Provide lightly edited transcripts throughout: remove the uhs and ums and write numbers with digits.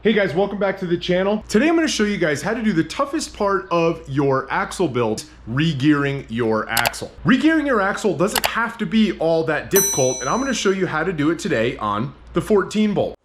Hey guys, welcome back to the channel. Today I'm going to show you guys how to do the toughest part of your axle build, regearing your axle. Regearing your axle doesn't have to be all that difficult, and I'm going to show you how to do it today on the 14 bolt.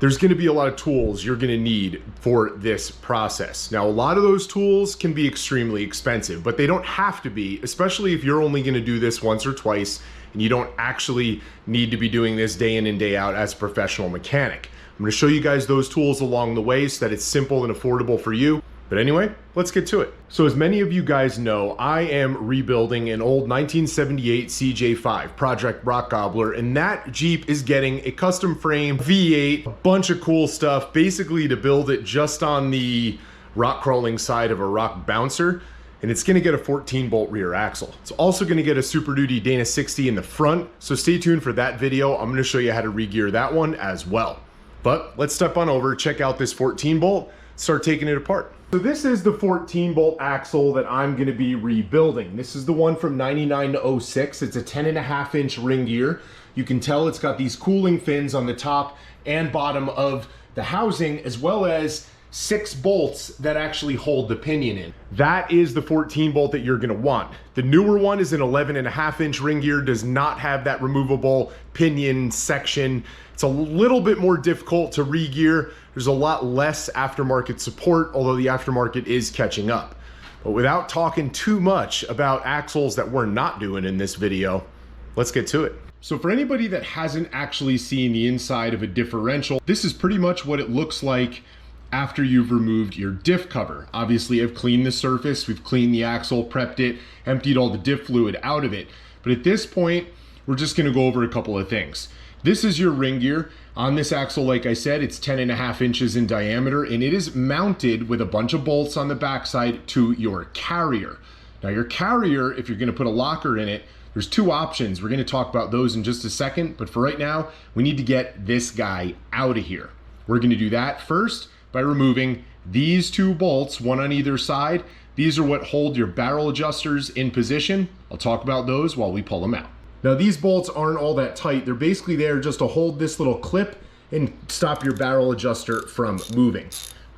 There's going to be a lot of tools you're going to need for this process. Now, a lot of those tools can be extremely expensive, but they don't have to be, especially if you're only going to do this once or twice and you don't actually need to be doing this day in and day out as a professional mechanic. I'm going to show you guys those tools along the way so that it's simple and affordable for you. But anyway, let's get to it. So as many of you guys know, I am rebuilding an old 1978 CJ5 Project Rock Gobbler, and that Jeep is getting a custom frame, V8, a bunch of cool stuff, basically to build it just on the rock crawling side of a rock bouncer. And it's gonna get a 14 bolt rear axle. It's also gonna get a Super Duty Dana 60 in the front. So stay tuned for that video. I'm gonna show you how to regear that one as well. But let's step on over, check out this 14 bolt, start taking it apart. So this is the 14 bolt axle that I'm going to be rebuilding. This is the one from 99 to 06. It's a 10.5 inch ring gear. You can tell it's got these cooling fins on the top and bottom of the housing, as well as 6 bolts that actually hold the pinion in. That is the 14 bolt that you're going to want. The newer one is an 11.5 inch ring gear, does not have that removable pinion section. It's a little bit more difficult to regear. There's a lot less aftermarket support, although the aftermarket is catching up. But without talking too much about axles that we're not doing in this video, let's get to it. So for anybody that hasn't actually seen the inside of a differential, this is pretty much what it looks like after you've removed your diff cover. Obviously, I've cleaned the surface, we've cleaned the axle, prepped it, emptied all the diff fluid out of it. But at this point, we're just gonna go over a couple of things. This is your ring gear. On this axle, like I said, it's 10.5 inches in diameter, and it is mounted with a bunch of bolts on the backside to your carrier. Now your carrier, if you're gonna put a locker in it, there's 2 options. We're gonna talk about those in just a second, but for right now, we need to get this guy out of here. We're gonna do that first by removing these 2 bolts, one on either side. These are what hold your barrel adjusters in position. I'll talk about those while we pull them out. Now these bolts aren't all that tight. They're basically there just to hold this little clip and stop your barrel adjuster from moving.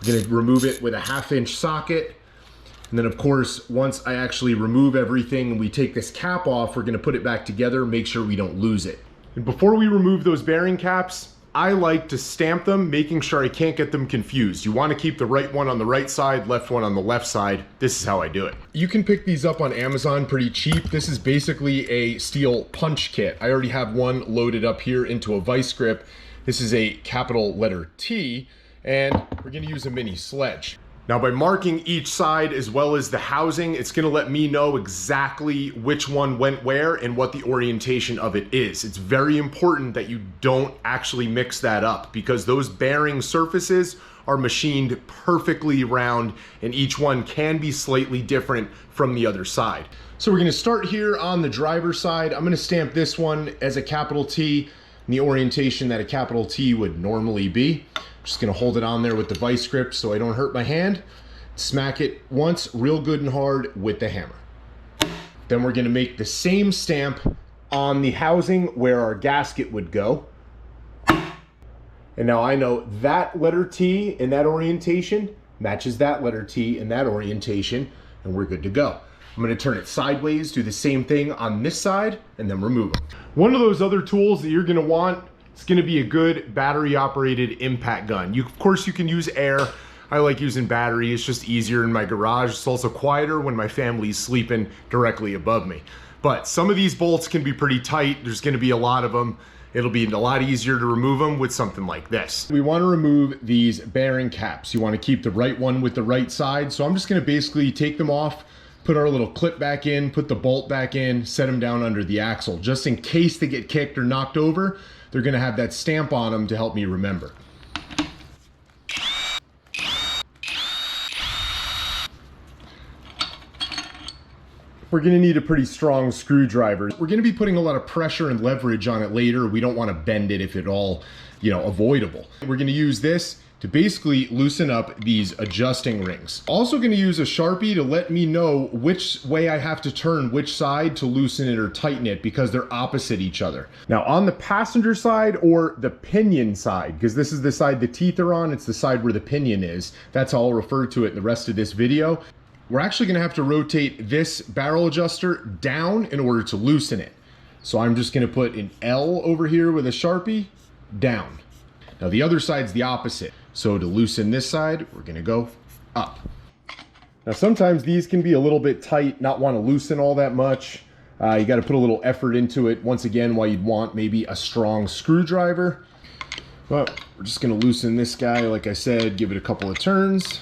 We're gonna remove it with a 1/2 inch socket. And then of course, once I actually remove everything and we take this cap off, we're gonna put it back together, make sure we don't lose it. And before we remove those bearing caps, I like to stamp them, making sure I can't get them confused. You want to keep the right one on the right side, left one on the left side. This is how I do it. You can pick these up on Amazon pretty cheap. This is basically a steel punch kit. I already have one loaded up here into a vice grip. This is a capital letter T, and we're going to use a mini sledge. Now by marking each side as well as the housing, it's gonna let me know exactly which one went where and what the orientation of it is. It's very important that you don't actually mix that up, because those bearing surfaces are machined perfectly round and each one can be slightly different from the other side. So we're gonna start here on the driver's side. I'm gonna stamp this one as a capital T in the orientation that a capital T would normally be. Just gonna hold it on there with the vice grip so I don't hurt my hand. Smack it once real good and hard with the hammer. Then we're gonna make the same stamp on the housing where our gasket would go. And now I know that letter T in that orientation matches that letter T in that orientation, and we're good to go. I'm gonna turn it sideways, do the same thing on this side, and then remove them. One of those other tools that you're gonna want, it's gonna be a good battery operated impact gun. Of course you can use air. I like using battery, it's just easier in my garage. It's also quieter when my family's sleeping directly above me. But some of these bolts can be pretty tight. There's gonna be a lot of them. It'll be a lot easier to remove them with something like this. We wanna remove these bearing caps. You wanna keep the right one with the right side. So I'm just gonna basically take them off, put our little clip back in, put the bolt back in, set them down under the axle. Just in case they get kicked or knocked over, they're gonna have that stamp on them to help me remember. We're gonna need a pretty strong screwdriver. We're gonna be putting a lot of pressure and leverage on it later. We don't wanna bend it if at all, avoidable. We're gonna use this to basically loosen up these adjusting rings. Also going to use a Sharpie to let me know which way I have to turn which side to loosen it or tighten it, because they're opposite each other. Now on the passenger side, or the pinion side, because this is the side the teeth are on, it's the side where the pinion is. That's how I'll refer to it in the rest of this video. We're actually going to have to rotate this barrel adjuster down in order to loosen it. So I'm just going to put an L over here with a Sharpie, down. Now the other side's the opposite. So to loosen this side, we're gonna go up. Now sometimes these can be a little bit tight, not want to loosen all that much. You got to put a little effort into it. Once again, why you'd want maybe a strong screwdriver. But we're just gonna loosen this guy, like I said, give it a couple of turns.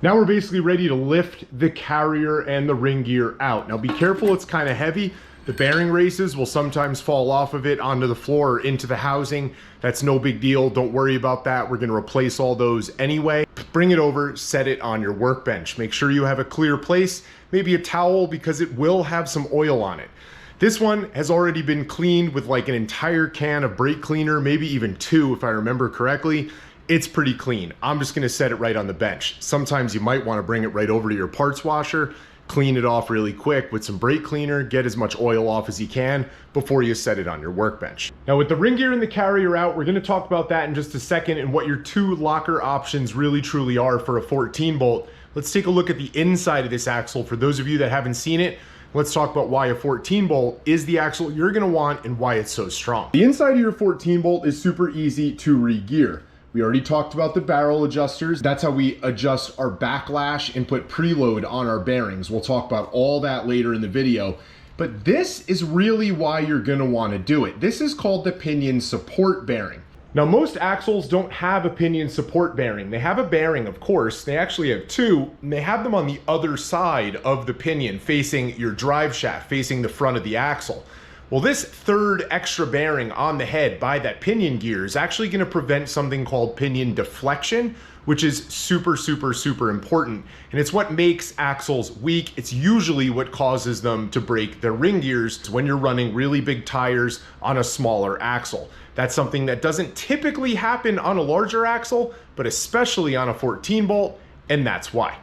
Now we're basically ready to lift the carrier and the ring gear out. Now be careful, it's kind of heavy. The bearing races will sometimes fall off of it onto the floor or into the housing. That's no big deal. Don't worry about that. We're going to replace all those anyway. Bring it over, set it on your workbench. Make sure you have a clear place, maybe a towel, because it will have some oil on it. This one has already been cleaned with like an entire can of brake cleaner, maybe even 2 if I remember correctly. It's pretty clean. I'm just going to set it right on the bench. Sometimes you might want to bring it right over to your parts washer, clean it off really quick with some brake cleaner, get as much oil off as you can before you set it on your workbench. Now with the ring gear and the carrier out, we're gonna talk about that in just a second and what your 2 locker options really truly are for a 14 bolt. Let's take a look at the inside of this axle. For those of you that haven't seen it, let's talk about why a 14 bolt is the axle you're gonna want and why it's so strong. The inside of your 14 bolt is super easy to re-gear. We already talked about the barrel adjusters. That's how we adjust our backlash and put preload on our bearings. We'll talk about all that later in the video. But this is really why you're gonna wanna do it. This is called the pinion support bearing. Now most axles don't have a pinion support bearing. They have a bearing, of course. They actually have 2, and they have them on the other side of the pinion, facing your drive shaft, facing the front of the axle. Well, this 3rd extra bearing on the head by that pinion gear is actually going to prevent something called pinion deflection, which is super, super, super important. And it's what makes axles weak. It's usually what causes them to break their ring gears when you're running really big tires on a smaller axle. That's something that doesn't typically happen on a larger axle, but especially on a 14 bolt, and that's why.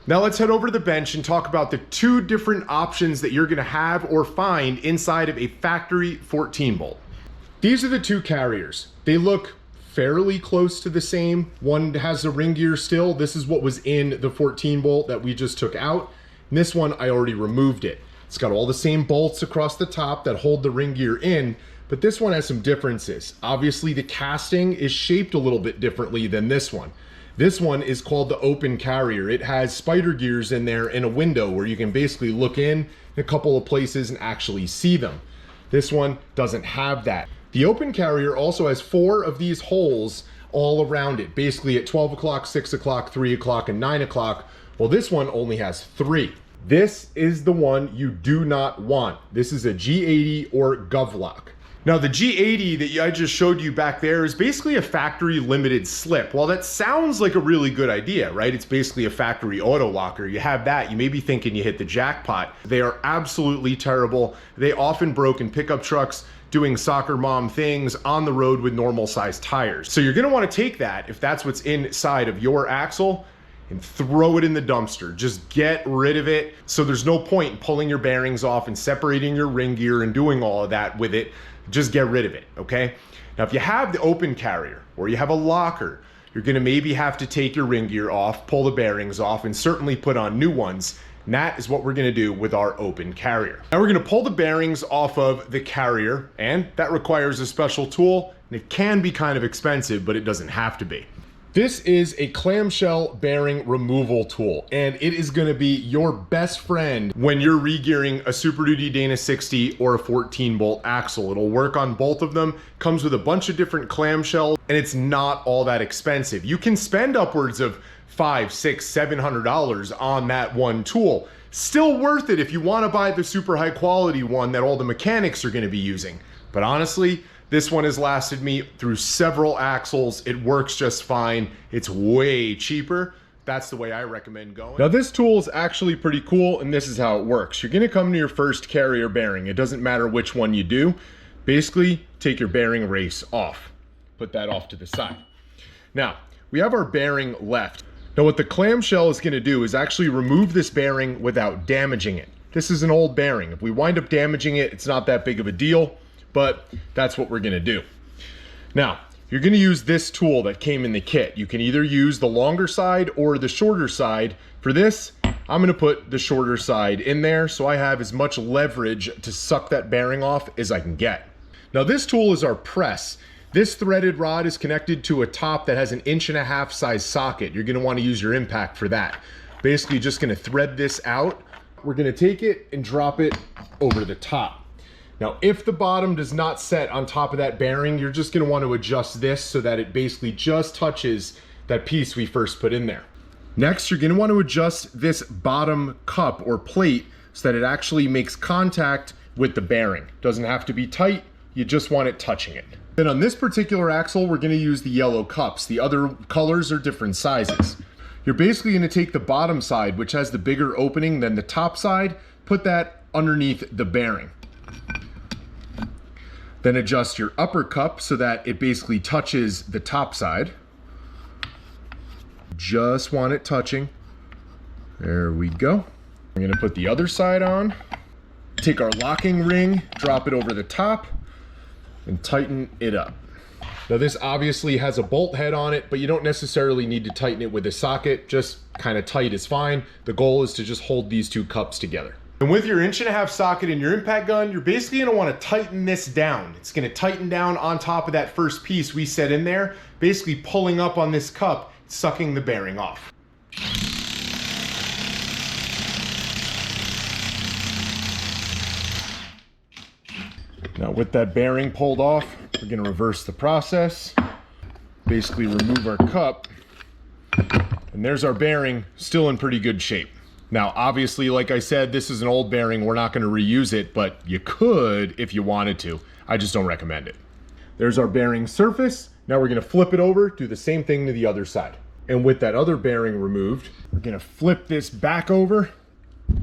Now let's head over to the bench and talk about the 2 different options that you're gonna have or find inside of a factory 14 bolt. These are the 2 carriers. They look fairly close to the same. One has the ring gear still. This is what was in the 14 bolt that we just took out. And this one, I already removed it. It's got all the same bolts across the top that hold the ring gear in, but this one has some differences. Obviously the casting is shaped a little bit differently than this one. This one is called the open carrier. It has spider gears in there and a window where you can basically look in a couple of places and actually see them. This one doesn't have that. The open carrier also has 4 of these holes all around it, basically at 12 o'clock, 6 o'clock, 3 o'clock, and 9 o'clock. Well, this one only has 3. This is the one you do not want. This is a G80 or GovLock. Now the G80 that I just showed you back there is basically a factory limited slip. Well, that sounds like a really good idea, right? It's basically a factory auto locker. You have that, you may be thinking you hit the jackpot. They are absolutely terrible. They often broke in pickup trucks doing soccer mom things on the road with normal sized tires. So you're gonna wanna take that, if that's what's inside of your axle, and throw it in the dumpster. Just get rid of it. So there's no point in pulling your bearings off and separating your ring gear and doing all of that with it. Just get rid of it, okay? Now, if you have the open carrier or you have a locker, you're gonna maybe have to take your ring gear off, pull the bearings off, and certainly put on new ones. And that is what we're gonna do with our open carrier. Now we're gonna pull the bearings off of the carrier, and that requires a special tool, and it can be kind of expensive, but it doesn't have to be. This is a clamshell bearing removal tool, and it is gonna be your best friend when you're regearing a Super Duty Dana 60 or a 14 bolt axle. It'll work on both of them, comes with a bunch of different clamshells, and it's not all that expensive. You can spend upwards of $500, $600, $700 on that one tool. Still worth it if you wanna buy the super high quality one that all the mechanics are gonna be using. But honestly, this one has lasted me through several axles. It works just fine. It's way cheaper. That's the way I recommend going. Now this tool is actually pretty cool, and this is how it works. You're gonna come to your first carrier bearing. It doesn't matter which one you do. Basically, take your bearing race off. Put that off to the side. Now, we have our bearing left. Now what the clamshell is gonna do is actually remove this bearing without damaging it. This is an old bearing. If we wind up damaging it, it's not that big of a deal, but that's what we're gonna do. Now, you're gonna use this tool that came in the kit. You can either use the longer side or the shorter side. For this, I'm gonna put the shorter side in there so I have as much leverage to suck that bearing off as I can get. Now this tool is our press. This threaded rod is connected to a top that has an 1.5 inch size socket. You're gonna wanna use your impact for that. Basically just gonna thread this out. We're gonna take it and drop it over the top. Now, if the bottom does not set on top of that bearing, you're just gonna wanna adjust this so that it basically just touches that piece we first put in there. Next, you're gonna want to adjust this bottom cup or plate so that it actually makes contact with the bearing. Doesn't have to be tight, you just want it touching it. Then on this particular axle, we're gonna use the yellow cups. The other colors are different sizes. You're basically gonna take the bottom side, which has the bigger opening than the top side, put that underneath the bearing. Then adjust your upper cup so that it basically touches the top side. Just want it touching. There we go. I'm gonna put the other side on. Take our locking ring, drop it over the top, and tighten it up. Now this obviously has a bolt head on it, but you don't necessarily need to tighten it with a socket. Just kind of tight is fine. The goal is to just hold these two cups together. And with your 1.5 inch socket in your impact gun, you're basically gonna wanna tighten this down. It's gonna tighten down on top of that first piece we set in there, basically pulling up on this cup, sucking the bearing off. Now with that bearing pulled off, we're gonna reverse the process, basically remove our cup, and there's our bearing, still in pretty good shape. Now, obviously, like I said, this is an old bearing, we're not gonna reuse it, but you could if you wanted to. I just don't recommend it. There's our bearing surface. Now we're gonna flip it over, do the same thing to the other side. And with that other bearing removed, we're gonna flip this back over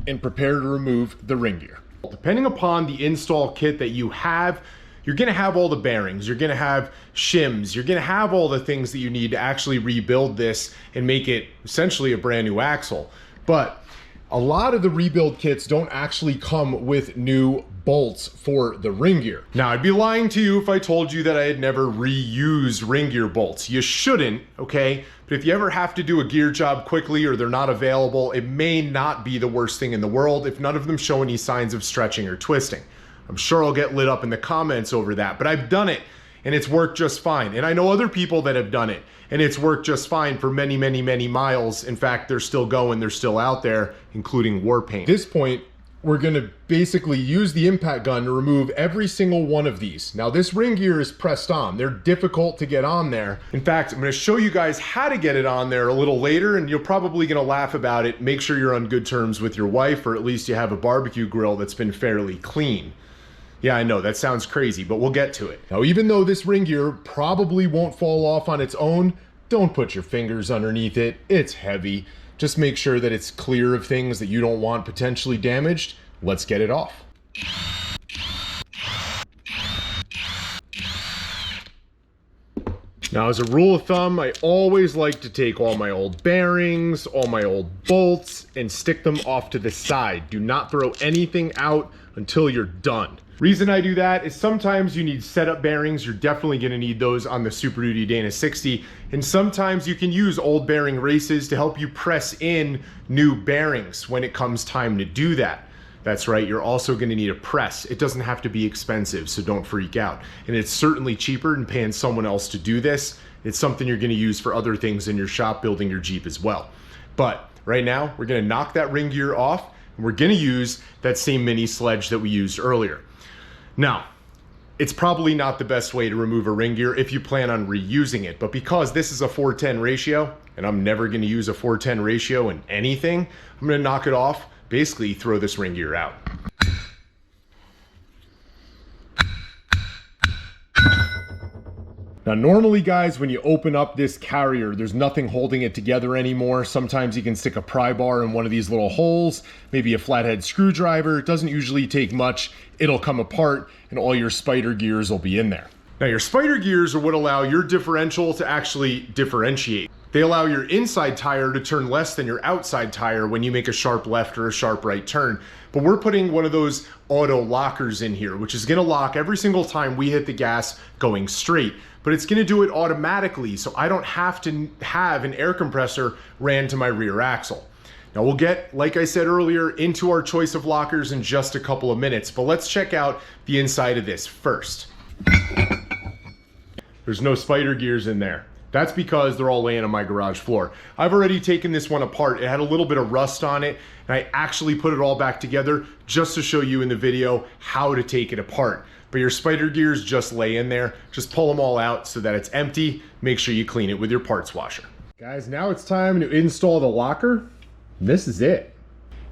and prepare to remove the ring gear. Depending upon the install kit that you have, you're gonna have all the bearings, you're gonna have shims, you're gonna have all the things that you need to actually rebuild this and make it essentially a brand new axle. But a lot of the rebuild kits don't actually come with new bolts for the ring gear. Now, I'd be lying to you if I told you that I had never reused ring gear bolts. You shouldn't, okay? But if you ever have to do a gear job quickly or they're not available, it may not be the worst thing in the world if none of them show any signs of stretching or twisting. I'm sure I'll get lit up in the comments over that, but I've done it and it's worked just fine. And I know other people that have done it and it's worked just fine for many, many, many miles. In fact, they're still going, they're still out there, including Warpaint. At this point, we're gonna basically use the impact gun to remove every single one of these. Now this ring gear is pressed on. They're difficult to get on there. In fact, I'm gonna show you guys how to get it on there a little later and you're probably gonna laugh about it. Make sure you're on good terms with your wife or at least you have a barbecue grill that's been fairly clean. Yeah, I know, that sounds crazy, but we'll get to it. Now, even though this ring gear probably won't fall off on its own, don't put your fingers underneath it. It's heavy. Just make sure that it's clear of things that you don't want potentially damaged. Let's get it off. Now, as a rule of thumb, I always like to take all my old bearings, all my old bolts, and stick them off to the side. Do not throw anything out until you're done. Reason I do that is sometimes you need setup bearings. You're definitely gonna need those on the Super Duty Dana 60. And sometimes you can use old bearing races to help you press in new bearings when it comes time to do that. That's right, you're also gonna need a press. It doesn't have to be expensive, so don't freak out. And it's certainly cheaper than paying someone else to do this. It's something you're gonna use for other things in your shop building your Jeep as well. But right now, we're gonna knock that ring gear off and we're gonna use that same mini sledge that we used earlier. Now, it's probably not the best way to remove a ring gear if you plan on reusing it, but because this is a 4:10 ratio, and I'm never gonna use a 4:10 ratio in anything, I'm gonna knock it off, basically throw this ring gear out. Now, normally guys, when you open up this carrier, there's nothing holding it together anymore. Sometimes you can stick a pry bar in one of these little holes, maybe a flathead screwdriver. It doesn't usually take much. It'll come apart and all your spider gears will be in there. Now your spider gears are what allow your differential to actually differentiate. They allow your inside tire to turn less than your outside tire when you make a sharp left or a sharp right turn. But we're putting one of those auto lockers in here, which is gonna lock every single time we hit the gas going straight. But it's gonna do it automatically, so I don't have to have an air compressor ran to my rear axle. Now we'll get, like I said earlier, into our choice of lockers in just a couple of minutes, but let's check out the inside of this first. There's no spider gears in there. That's because they're all laying on my garage floor. I've already taken this one apart. It had a little bit of rust on it, and I actually put it all back together just to show you in the video how to take it apart. But your spider gears just lay in there. Just pull them all out so that it's empty. Make sure you clean it with your parts washer. Guys, now it's time to install the locker. This is it.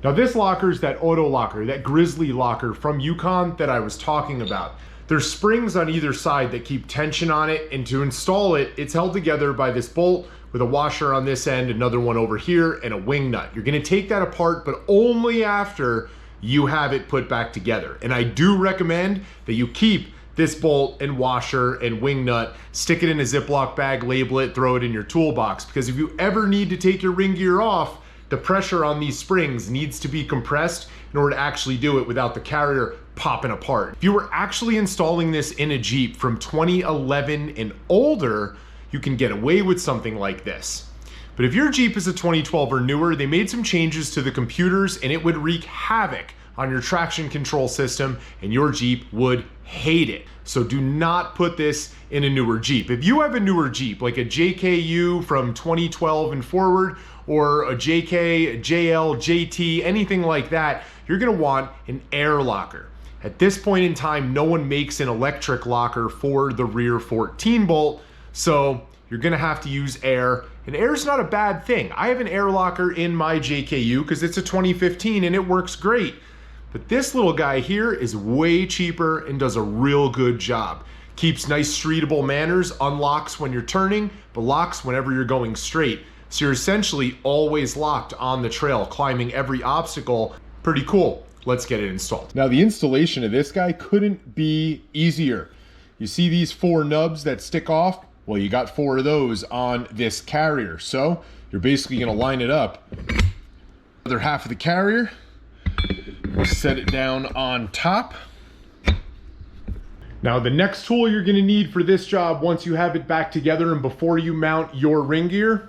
Now this locker is that auto locker, that GRIZZLY locker from Yukon that I was talking about. There's springs on either side that keep tension on it, and to install it, it's held together by this bolt with a washer on this end, another one over here, and a wing nut. You're gonna take that apart, but only after you have it put back together. And I do recommend that you keep this bolt and washer and wing nut, stick it in a Ziploc bag, label it, throw it in your toolbox, because if you ever need to take your ring gear off, the pressure on these springs needs to be compressed in order to actually do it without the carrier popping apart. If you were actually installing this in a Jeep from 2011 and older, you can get away with something like this. But if your Jeep is a 2012 or newer, they made some changes to the computers and it would wreak havoc on your traction control system and your Jeep would hate it. So do not put this in a newer Jeep. If you have a newer Jeep, like a JKU from 2012 and forward, or a JK, a JL, JT, anything like that, you're gonna want an air locker. At this point in time, no one makes an electric locker for the rear 14 bolt, so you're gonna have to use air. And air's not a bad thing. I have an air locker in my JKU because it's a 2015 and it works great. But this little guy here is way cheaper and does a real good job. Keeps nice streetable manners, unlocks when you're turning, but locks whenever you're going straight. So you're essentially always locked on the trail, climbing every obstacle. Pretty cool. Let's get it installed. Now the installation of this guy couldn't be easier. You see these 4 nubs that stick off? Well, you got 4 of those on this carrier. So you're basically gonna line it up. Other half of the carrier, set it down on top. Now the next tool you're gonna need for this job once you have it back together and before you mount your ring gear,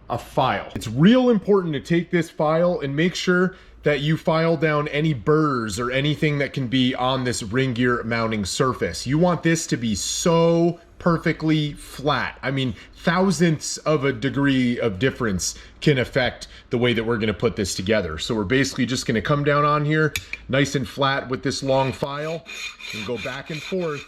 a file. It's real important to take this file and make sure that you file down any burrs or anything that can be on this ring gear mounting surface. You want this to be so perfectly flat. I mean, thousandths of a degree of difference can affect the way that we're gonna put this together. So we're basically just gonna come down on here, nice and flat with this long file, and go back and forth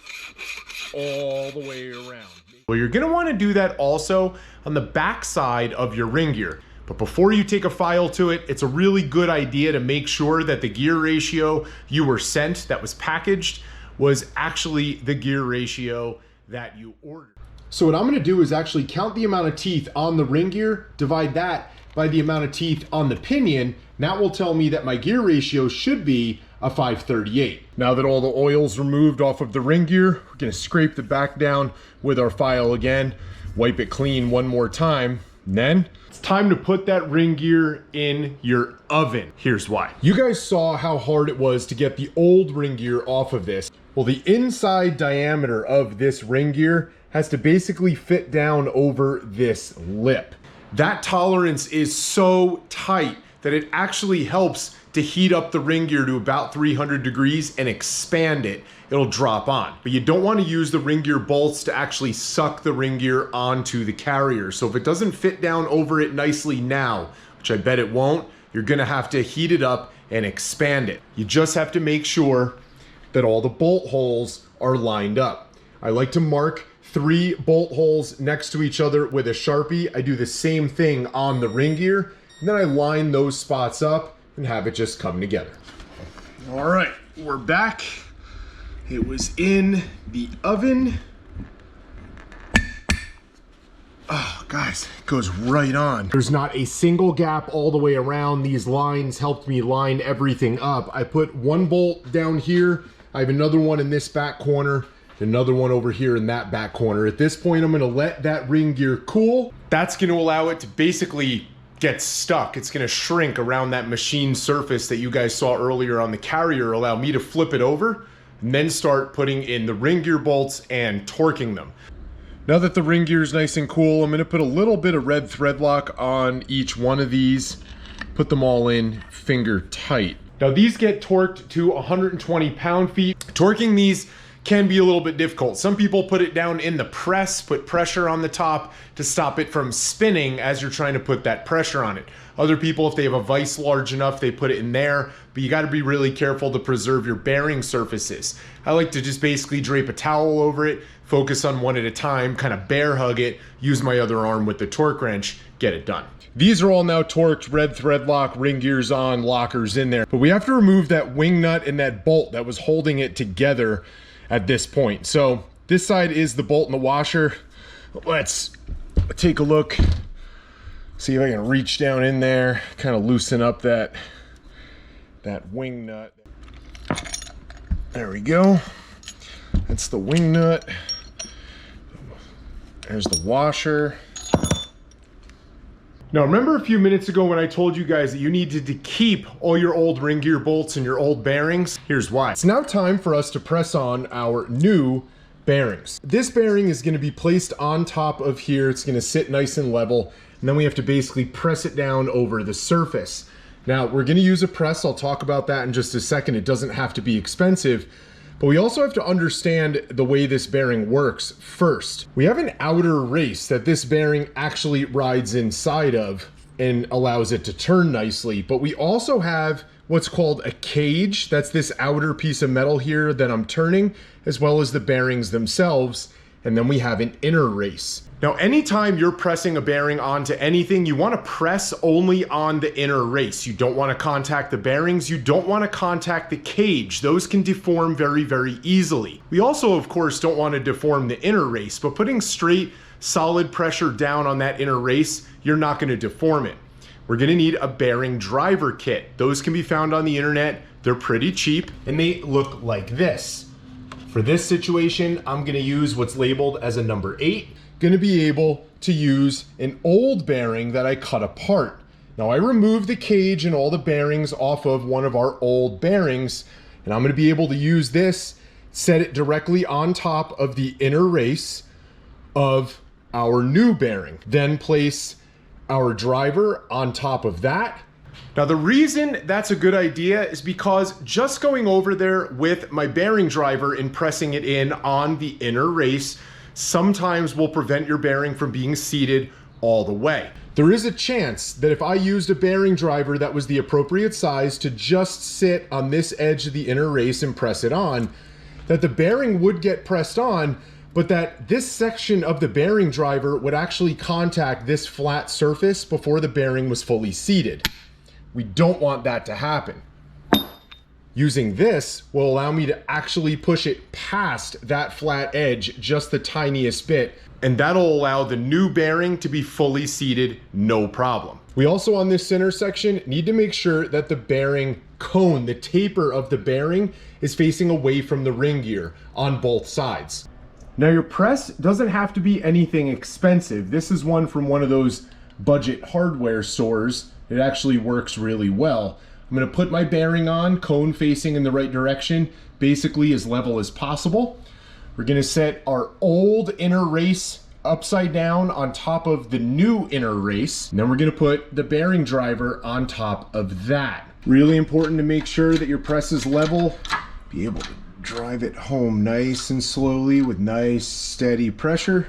all the way around. Well, you're gonna wanna do that also on the back side of your ring gear. But before you take a file to it, it's a really good idea to make sure that the gear ratio you were sent that was packaged was actually the gear ratio that you ordered. So what I'm gonna do is actually count the amount of teeth on the ring gear, divide that by the amount of teeth on the pinion. That will tell me that my gear ratio should be a 538. Now that all the oil's removed off of the ring gear, we're gonna scrape the back down with our file again, wipe it clean one more time, and then it's time to put that ring gear in your oven. Here's why. You guys saw how hard it was to get the old ring gear off of this. Well, the inside diameter of this ring gear has to basically fit down over this lip. That tolerance is so tight that it actually helps to heat up the ring gear to about 300 degrees and expand it. It'll drop on. But you don't want to use the ring gear bolts to actually suck the ring gear onto the carrier. So if it doesn't fit down over it nicely now, which I bet it won't, you're gonna have to heat it up and expand it. You just have to make sure that all the bolt holes are lined up. I like to mark 3 bolt holes next to each other with a Sharpie. I do the same thing on the ring gear, and then I line those spots up and have it just come together. All right, we're back. It was in the oven. Oh, guys, it goes right on. There's not a single gap all the way around. These lines helped me line everything up. I put 1 bolt down here. I have another one in this back corner. Another one over here in that back corner. At this point, I'm gonna let that ring gear cool. That's gonna allow it to basically get stuck. It's gonna shrink around that machine surface that you guys saw earlier on the carrier, allow me to flip it over and then start putting in the ring gear bolts and torquing them. Now that the ring gear is nice and cool, I'm gonna put a little bit of red thread lock on each one of these, put them all in finger tight. Now these get torqued to 120 pound-feet. Torquing these can be a little bit difficult. Some people put it down in the press, put pressure on the top to stop it from spinning as you're trying to put that pressure on it. Other people, if they have a vise large enough, they put it in there, but you gotta be really careful to preserve your bearing surfaces. I like to just basically drape a towel over it, focus on one at a time, kind of bear hug it, use my other arm with the torque wrench, get it done. These are all now torqued, red thread lock, ring gears on, lockers in there. But we have to remove that wing nut and that bolt that was holding it together at this point. So this side is the bolt and the washer. Let's take a look, see if I can reach down in there, kind of loosen up that wing nut. There we go. That's the wing nut. There's the washer. Now remember a few minutes ago when I told you guys that you needed to keep all your old ring gear bolts and your old bearings? Here's why. It's now time for us to press on our new bearings. This bearing is going to be placed on top of here. It's going to sit nice and level, and then we have to basically press it down over the surface. Now we're going to use a press. I'll talk about that in just a second. It doesn't have to be expensive. But we also have to understand the way this bearing works first. We have an outer race that this bearing actually rides inside of and allows it to turn nicely. But we also have what's called a cage. That's this outer piece of metal here that I'm turning, as well as the bearings themselves. And then we have an inner race. Now, anytime you're pressing a bearing onto anything, you want to press only on the inner race. You don't want to contact the bearings. You don't want to contact the cage. Those can deform very, very easily. We also, of course, don't want to deform the inner race, but putting straight, solid pressure down on that inner race, you're not going to deform it. We're going to need a bearing driver kit. Those can be found on the internet. They're pretty cheap, and they look like this. For this situation, I'm going to use what's labeled as a number 8. Going to be able to use an old bearing that I cut apart. Now I removed the cage and all the bearings off of one of our old bearings, and I'm going to be able to use this, set it directly on top of the inner race of our new bearing, then place our driver on top of that. Now the reason that's a good idea is because just going over there with my bearing driver and pressing it in on the inner race sometimes will prevent your bearing from being seated all the way. There is a chance that if I used a bearing driver that was the appropriate size to just sit on this edge of the inner race and press it on, that the bearing would get pressed on, but that this section of the bearing driver would actually contact this flat surface before the bearing was fully seated. We don't want that to happen. Using this will allow me to actually push it past that flat edge just the tiniest bit, and that'll allow the new bearing to be fully seated, no problem. We also on this center section need to make sure that the bearing cone, the taper of the bearing, is facing away from the ring gear on both sides. Now your press doesn't have to be anything expensive. This is one from one of those budget hardware stores. It actually works really well. I'm going to put my bearing on, cone facing in the right direction, basically as level as possible. We're going to set our old inner race upside down on top of the new inner race. And then we're going to put the bearing driver on top of that. Really important to make sure that your press is level. Be able to drive it home nice and slowly with nice steady pressure.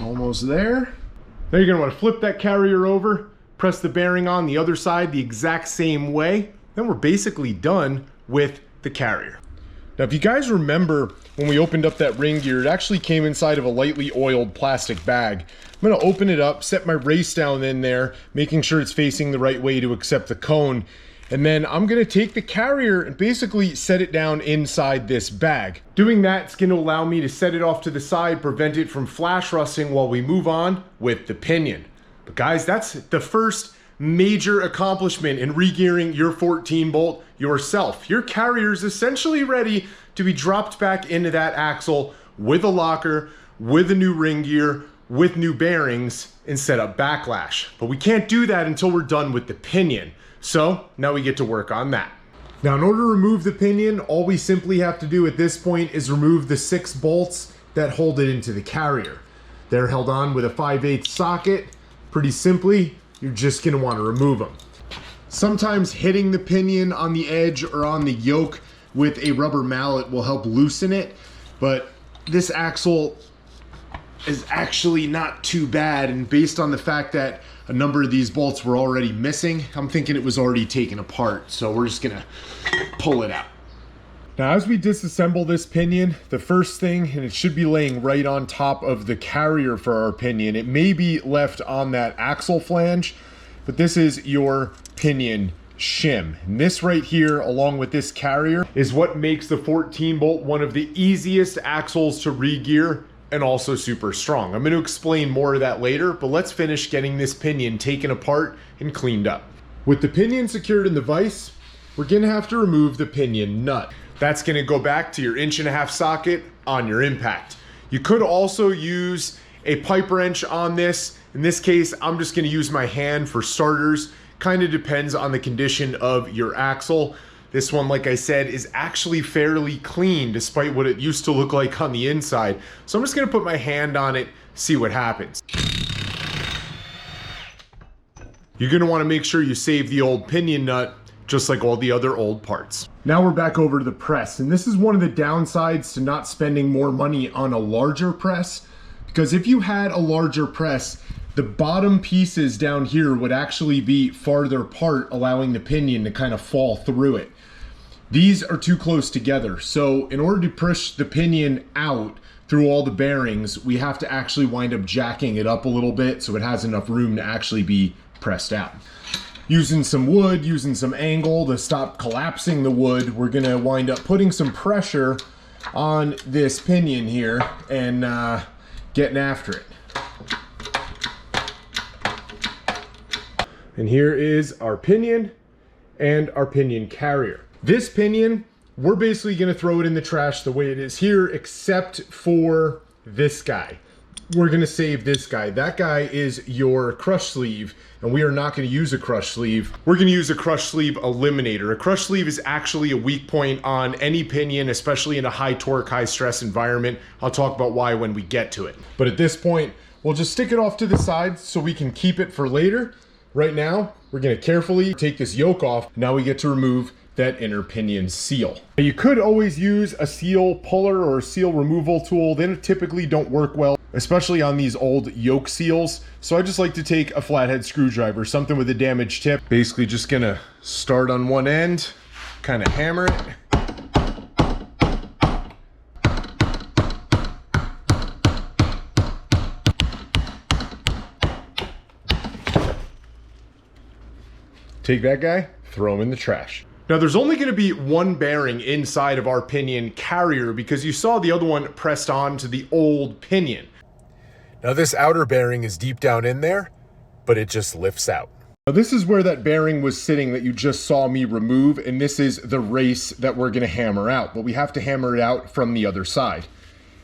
Almost there. Now you're going to want to flip that carrier over, press the bearing on the other side the exact same way. Then we're basically done with the carrier. Now, if you guys remember when we opened up that ring gear, it actually came inside of a lightly oiled plastic bag. I'm going to open it up, set my race down in there, making sure it's facing the right way to accept the cone. And then I'm going to take the carrier and basically set it down inside this bag. Doing that is going to allow me to set it off to the side, prevent it from flash rusting while we move on with the Pinion. But guys, that's the first major accomplishment in regearing your 14 bolt yourself. Your carrier is essentially ready to be dropped back into that axle with a locker, with a new ring gear, with new bearings, and set up Backlash. But we can't do that until we're done with the pinion. So now we get to work on that. Now, in order to remove the pinion, all we simply have to do at this point is remove the 6 bolts that hold it into the carrier. They're held on with a 5/8 socket. Pretty simply, you're just gonna wanna remove them. Sometimes hitting the pinion on the edge or on the yoke with a rubber mallet will help loosen it, but this axle is actually not too bad, and based on the fact that a number of these bolts were already missing, I'm thinking it was already taken apart, so we're just gonna pull it out. Now, as we disassemble this pinion, the first thing, and it should be laying right on top of the carrier for our pinion, it may be left on that axle flange, but this is your pinion shim. And this right here, along with this carrier, is what makes the 14 bolt one of the easiest axles to regear and also super strong. I'm going to explain more of that later, but let's finish getting this pinion taken apart and cleaned up. With the pinion secured in the vise, we're going to have to remove the pinion nut. That's going to go back to your 1.5" socket on your impact. You could also use a pipe wrench on this. In this case, I'm just going to use my hand for starters. Kind of depends on the condition of your axle. This one, like I said, is actually fairly clean despite what it used to look like on the inside. So I'm just going to put my hand on it, see what happens. You're going to want to make sure you save the old pinion nut, just like all the other old parts. Now we're back over to the press, and this is one of the downsides to not spending more money on a larger press, because if you had a larger press, the bottom pieces down here would actually be farther apart, allowing the pinion to kind of fall through it. These are too close together, so in order to push the pinion out through all the bearings, we have to actually wind up jacking it up a little bit so it has enough room to actually be pressed out. Using some wood, using some angle to stop collapsing the wood, we're gonna wind up putting some pressure on this pinion here and getting after it. And here is our pinion and our pinion carrier. This pinion, we're basically gonna throw it in the trash the way it is here, except for this guy. We're gonna save this guy. That guy is your crush sleeve, and we are not gonna use a crush sleeve. We're gonna use a crush sleeve eliminator. A crush sleeve is actually a weak point on any pinion, especially in a high torque, high stress environment. I'll talk about why when we get to it. But at this point, we'll just stick it off to the side so we can keep it for later. Right now, we're gonna carefully take this yoke off. Now we get to remove that inner pinion seal. Now, you could always use a seal puller or a seal removal tool. They typically don't work well, especially on these old yoke seals. So I just like to take a flathead screwdriver, something with a damaged tip. Basically just gonna start on one end, kind of hammer it. Take that guy, throw him in the trash. Now there's only gonna be one bearing inside of our pinion carrier because you saw the other one pressed on to the old pinion. Now this outer bearing is deep down in there, but it just lifts out. Now this is where that bearing was sitting that you just saw me remove, and this is the race that we're gonna hammer out, but we have to hammer it out from the other side.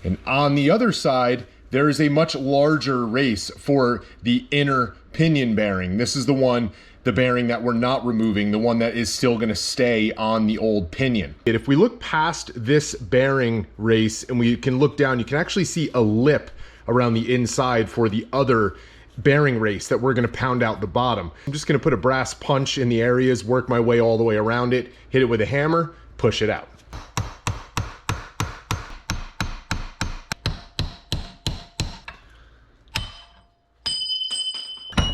And on the other side, there is a much larger race for the inner pinion bearing. This is the bearing that we're not removing, the one that is still gonna stay on the old pinion. And if we look past this bearing race and we can look down, you can actually see a lip around the inside for the other bearing race that we're gonna pound out the bottom. I'm just gonna put a brass punch in the areas, work my way all the way around it, hit it with a hammer, push it out.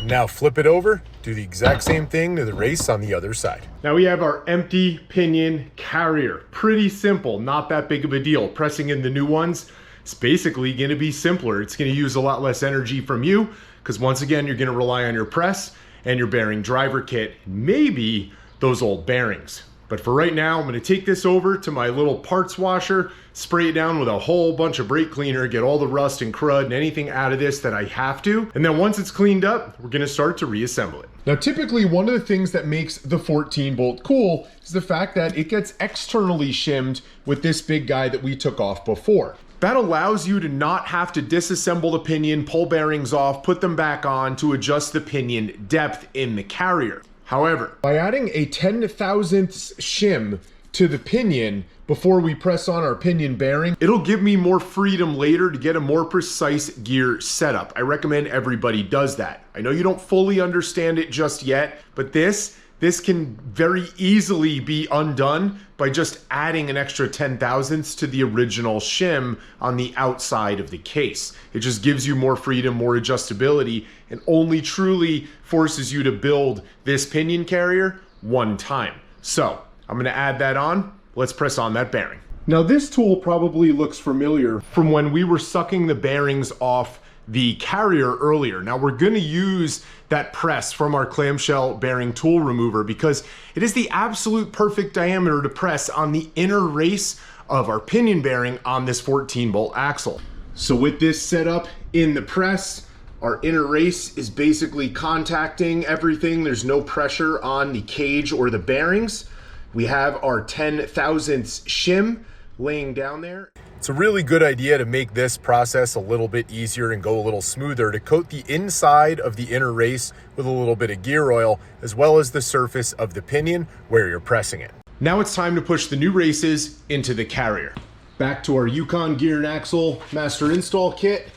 Now flip it over, do the exact same thing to the race on the other side. Now we have our empty pinion carrier. Pretty simple, not that big of a deal. Pressing in the new ones, it's basically gonna be simpler. It's gonna use a lot less energy from you, because once again, you're gonna rely on your press and your bearing driver kit, maybe those old bearings. But for right now, I'm gonna take this over to my little parts washer, spray it down with a whole bunch of brake cleaner, get all the rust and crud and anything out of this that I have to. And then once it's cleaned up, we're gonna start to reassemble it. Now, typically one of the things that makes the 14 bolt cool is the fact that it gets externally shimmed with this big guy that we took off before. That allows you to not have to disassemble the pinion, pull bearings off, put them back on to adjust the pinion depth in the carrier. However, by adding a 10/1000th shim to the pinion before we press on our pinion bearing, it'll give me more freedom later to get a more precise gear setup. I recommend everybody does that. I know you don't fully understand it just yet, but this can very easily be undone by just adding an extra 10/1000ths to the original shim on the outside of the case. It just gives you more freedom, more adjustability, and only truly forces you to build this pinion carrier one time. So I'm gonna add that on. Let's press on that bearing. Now this tool probably looks familiar from when we were sucking the bearings off the carrier earlier. Now we're gonna use that press from our clamshell bearing tool remover because it is the absolute perfect diameter to press on the inner race of our pinion bearing on this 14 bolt axle. So with this set up in the press, our inner race is basically contacting everything. There's no pressure on the cage or the bearings. We have our 10/1000ths shim laying down there. It's a really good idea to make this process a little bit easier and go a little smoother, to coat the inside of the inner race with a little bit of gear oil, as well as the surface of the pinion where you're pressing it. Now it's time to push the new races into the carrier. Back to our Yukon gear and axle master install kit.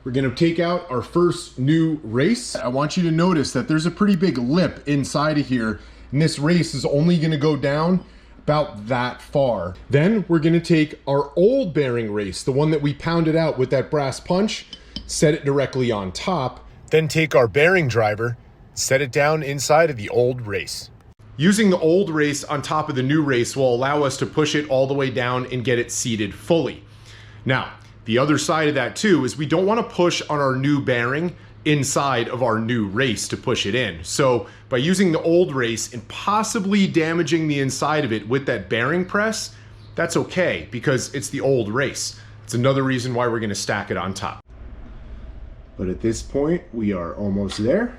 We're gonna take out our first new race. I want you to notice that there's a pretty big lip inside of here, and this race is only gonna go down about that far. Then we're gonna take our old bearing race, the one that we pounded out with that brass punch, set it directly on top, then take our bearing driver, set it down inside of the old race. Using the old race on top of the new race will allow us to push it all the way down and get it seated fully. Now, the other side of that too is we don't want to push on our new bearing inside of our new race to push it in. So by using the old race and possibly damaging the inside of it with that bearing press, that's okay because it's the old race. It's another reason why we're going to stack it on top. But at this point, we are almost there.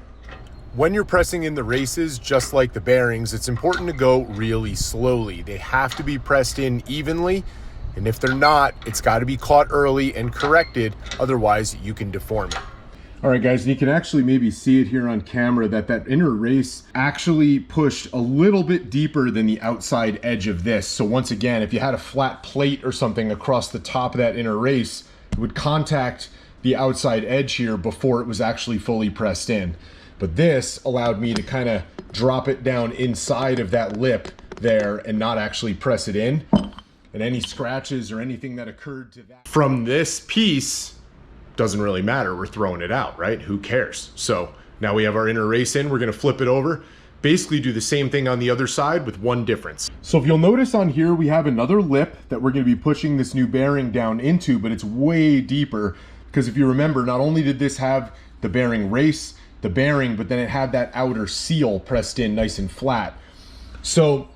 When you're pressing in the races, just like the bearings, it's important to go really slowly. They have to be pressed in evenly, and if they're not, it's got to be caught early and corrected, otherwise you can deform it. All right guys, you can actually maybe see it here on camera that that inner race actually pushed a little bit deeper than the outside edge of this. So once again, if you had a flat plate or something across the top of that inner race, it would contact the outside edge here before it was actually fully pressed in. But this allowed me to kind of drop it down inside of that lip there and not actually press it in. And any scratches or anything that occurred to that from this piece doesn't really matter. We're throwing it out, right? Who cares? So now we have our inner race in. We're going to flip it over, basically do the same thing on the other side with one difference. So if you'll notice on here, we have another lip that we're going to be pushing this new bearing down into, but it's way deeper because if you remember, not only did this have the bearing race, the bearing, but then it had that outer seal pressed in nice and flat. So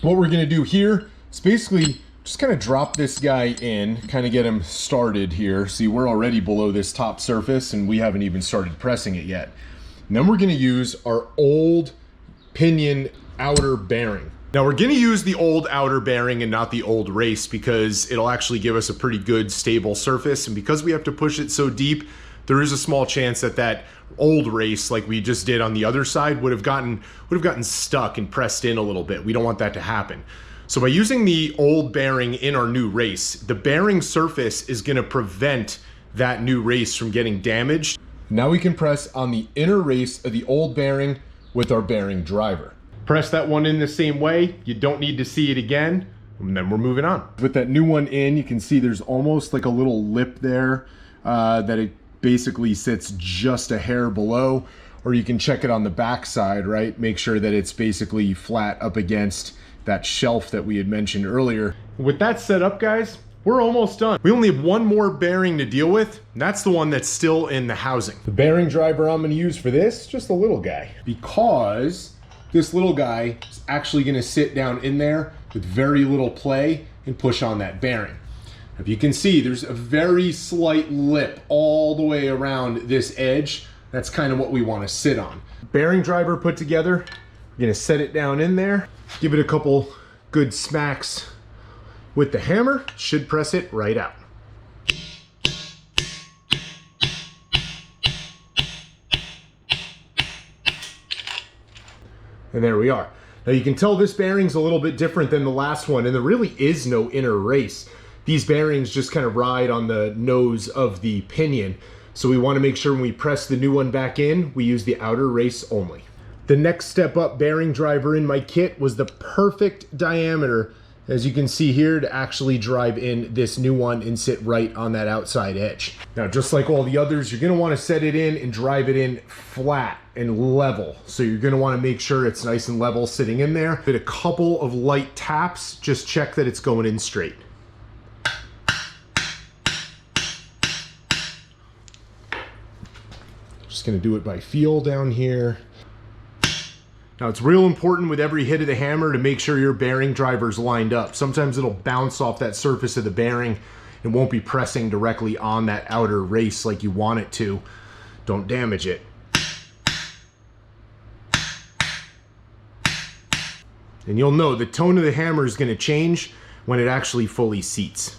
what we're going to do here is basically just kind of drop this guy in, kind of get him started here. See, we're already below this top surface and we haven't even started pressing it yet. And then we're going to use our old pinion outer bearing. Now we're going to use the old outer bearing and not the old race because it'll actually give us a pretty good stable surface. And because we have to push it so deep, there is a small chance that that old race, like we just did on the other side, would have gotten stuck and pressed in a little bit. We don't want that to happen. So by using the old bearing in our new race, the bearing surface is going to prevent that new race from getting damaged. Now we can press on the inner race of the old bearing with our bearing driver. Press that one in the same way. You don't need to see it again. And then we're moving on. With that new one in, you can see there's almost like a little lip there that it basically sits just a hair below, or you can check it on the back side, right? Make sure that it's basically flat up against that shelf that we had mentioned earlier. With that set up, guys, we're almost done. We only have one more bearing to deal with, and that's the one that's still in the housing. The bearing driver I'm gonna use for this, just a little guy, because this little guy is actually going to sit down in there with very little play and push on that bearing. If you can see, there's a very slight lip all the way around this edge. That's kind of what we want to sit on. Bearing driver put together. We're going to set it down in there. Give it a couple good smacks with the hammer. Should press it right out. And there we are. Now you can tell this bearing's a little bit different than the last one, and there really is no inner race. These bearings just kind of ride on the nose of the pinion. So we want to make sure when we press the new one back in, we use the outer race only. The next step up bearing driver in my kit was the perfect diameter, as you can see here, to actually drive in this new one and sit right on that outside edge. Now, just like all the others, you're going to want to set it in and drive it in flat and level. So you're going to want to make sure it's nice and level sitting in there. Did a couple of light taps, just check that it's going in straight. Just going to do it by feel down here. Now it's real important with every hit of the hammer to make sure your bearing driver's lined up. Sometimes it'll bounce off that surface of the bearing and won't be pressing directly on that outer race like you want it to. Don't damage it. And you'll know the tone of the hammer is going to change when it actually fully seats.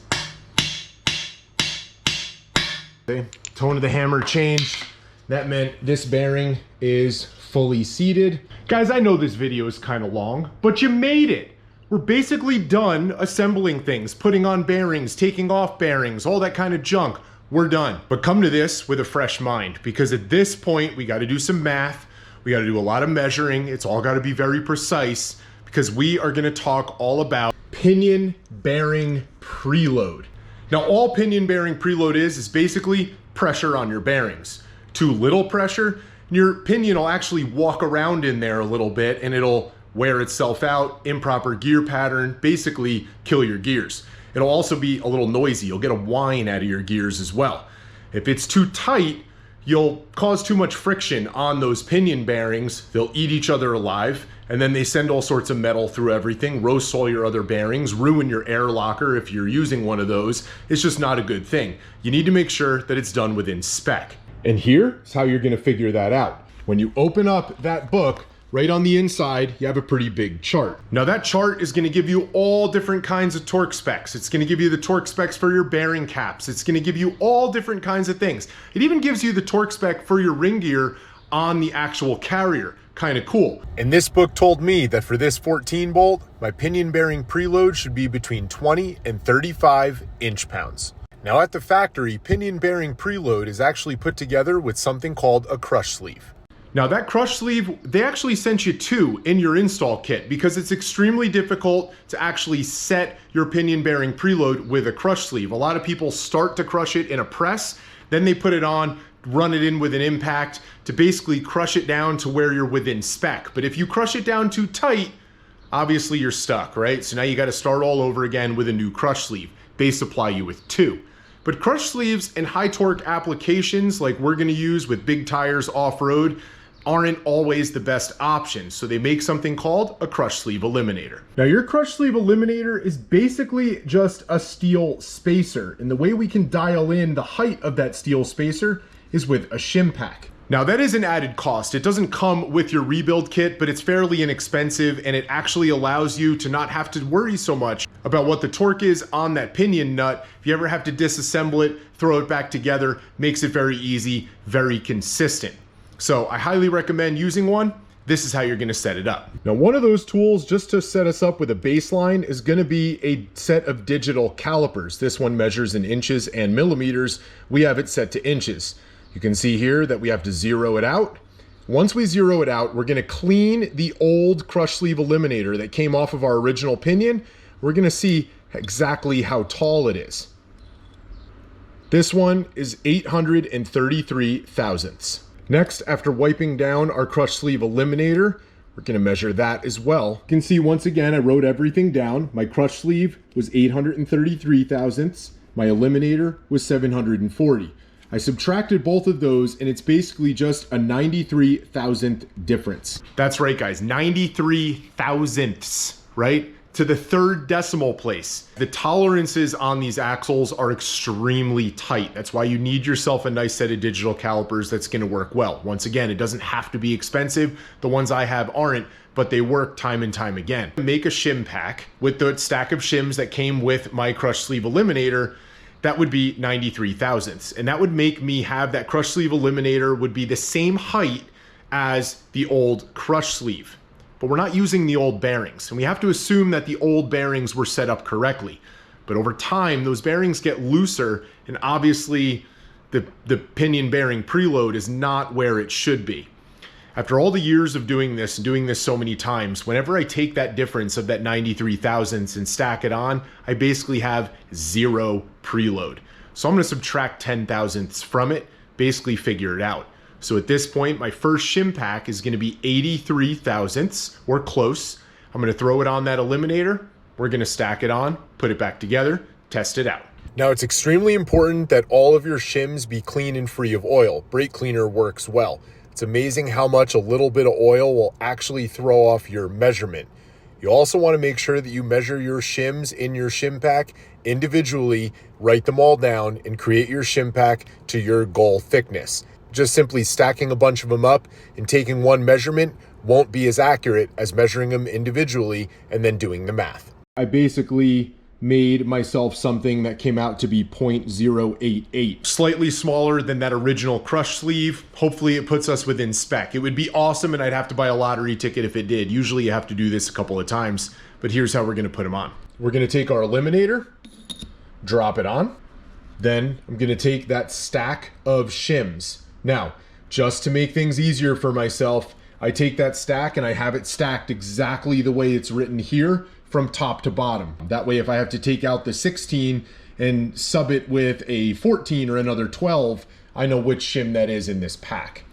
Okay. Tone of the hammer changed. That meant this bearing is fully seated. Guys, I know this video is kind of long, but you made it. We're basically done assembling things, putting on bearings, taking off bearings, all that kind of junk. We're done. But come to this with a fresh mind, because at this point, we got to do some math. We got to do a lot of measuring. It's all got to be very precise, because we are going to talk all about pinion bearing preload. Now, all pinion bearing preload is basically pressure on your bearings. Too little pressure, your pinion will actually walk around in there a little bit and it'll wear itself out, improper gear pattern, basically kill your gears. It'll also be a little noisy. You'll get a whine out of your gears as well. If it's too tight, you'll cause too much friction on those pinion bearings. They'll eat each other alive, and then they send all sorts of metal through everything, roast all your other bearings, ruin your air locker if you're using one of those. It's just not a good thing. You need to make sure that it's done within spec. And here's how you're going to figure that out. When you open up that book, right on the inside, you have a pretty big chart. Now that chart is going to give you all different kinds of torque specs. It's going to give you the torque specs for your bearing caps. It's going to give you all different kinds of things. It even gives you the torque spec for your ring gear on the actual carrier. Kind of cool. And this book told me that for this 14 bolt, my pinion bearing preload should be between 20 and 35 inch-pounds. Now at the factory, pinion bearing preload is actually put together with something called a crush sleeve. Now that crush sleeve, they actually sent you two in your install kit because it's extremely difficult to actually set your pinion bearing preload with a crush sleeve. A lot of people start to crush it in a press, then they put it on, run it in with an impact to basically crush it down to where you're within spec. But if you crush it down too tight, obviously you're stuck, right? So now you got to start all over again with a new crush sleeve. They supply you with two. But crush sleeves and high torque applications like we're going to use with big tires off-road aren't always the best option. So they make something called a crush sleeve eliminator. Now your crush sleeve eliminator is basically just a steel spacer. And the way we can dial in the height of that steel spacer is with a shim pack. Now that is an added cost. It doesn't come with your rebuild kit, but it's fairly inexpensive and it actually allows you to not have to worry so much about what the torque is on that pinion nut. If you ever have to disassemble it, throw it back together, makes it very easy, very consistent. So I highly recommend using one. This is how you're gonna set it up. Now one of those tools just to set us up with a baseline is gonna be a set of digital calipers. This one measures in inches and millimeters. We have it set to inches. You can see here that we have to zero it out. Once we zero it out, we're gonna clean the old crush sleeve eliminator that came off of our original pinion. We're gonna see exactly how tall it is. This one is 833 thousandths. Next, after wiping down our crush sleeve eliminator, we're gonna measure that as well. You can see once again, I wrote everything down. My crush sleeve was 833 thousandths. My eliminator was 740. I subtracted both of those, and it's basically just a 93 thousandth difference. That's right, guys, 93 thousandths, right? To the third decimal place. The tolerances on these axles are extremely tight. That's why you need yourself a nice set of digital calipers that's gonna work well. Once again, it doesn't have to be expensive. The ones I have aren't, but they work time and time again. Make a shim pack with the stack of shims that came with my crush sleeve eliminator. That would be 93 thousandths. And that would make me have that crush sleeve eliminator would be the same height as the old crush sleeve. But we're not using the old bearings, and we have to assume that the old bearings were set up correctly. But over time, those bearings get looser, and obviously the pinion bearing preload is not where it should be. After all the years of doing this and doing this so many times, whenever I take that difference of that 93 thousandths and stack it on, I basically have 0 preload. So I'm gonna subtract 10 thousandths from it, basically figure it out. So at this point, my first shim pack is gonna be 83 thousandths, or close. I'm gonna throw it on that eliminator. We're gonna stack it on, put it back together, test it out. Now it's extremely important that all of your shims be clean and free of oil. Brake cleaner works well. It's amazing how much a little bit of oil will actually throw off your measurement. You also wanna make sure that you measure your shims in your shim pack individually, write them all down, and create your shim pack to your goal thickness. Just simply stacking a bunch of them up and taking one measurement won't be as accurate as measuring them individually and then doing the math. I basically made myself something that came out to be 0.088. Slightly smaller than that original crush sleeve. Hopefully it puts us within spec. It would be awesome, and I'd have to buy a lottery ticket if it did. Usually you have to do this a couple of times, but here's how we're gonna put them on. We're gonna take our eliminator, drop it on. Then I'm gonna take that stack of shims. Now, just to make things easier for myself, I take that stack and I have it stacked exactly the way it's written here from top to bottom. That way, if I have to take out the 16 and sub it with a 14 or another 12, I know which shim that is in this pack.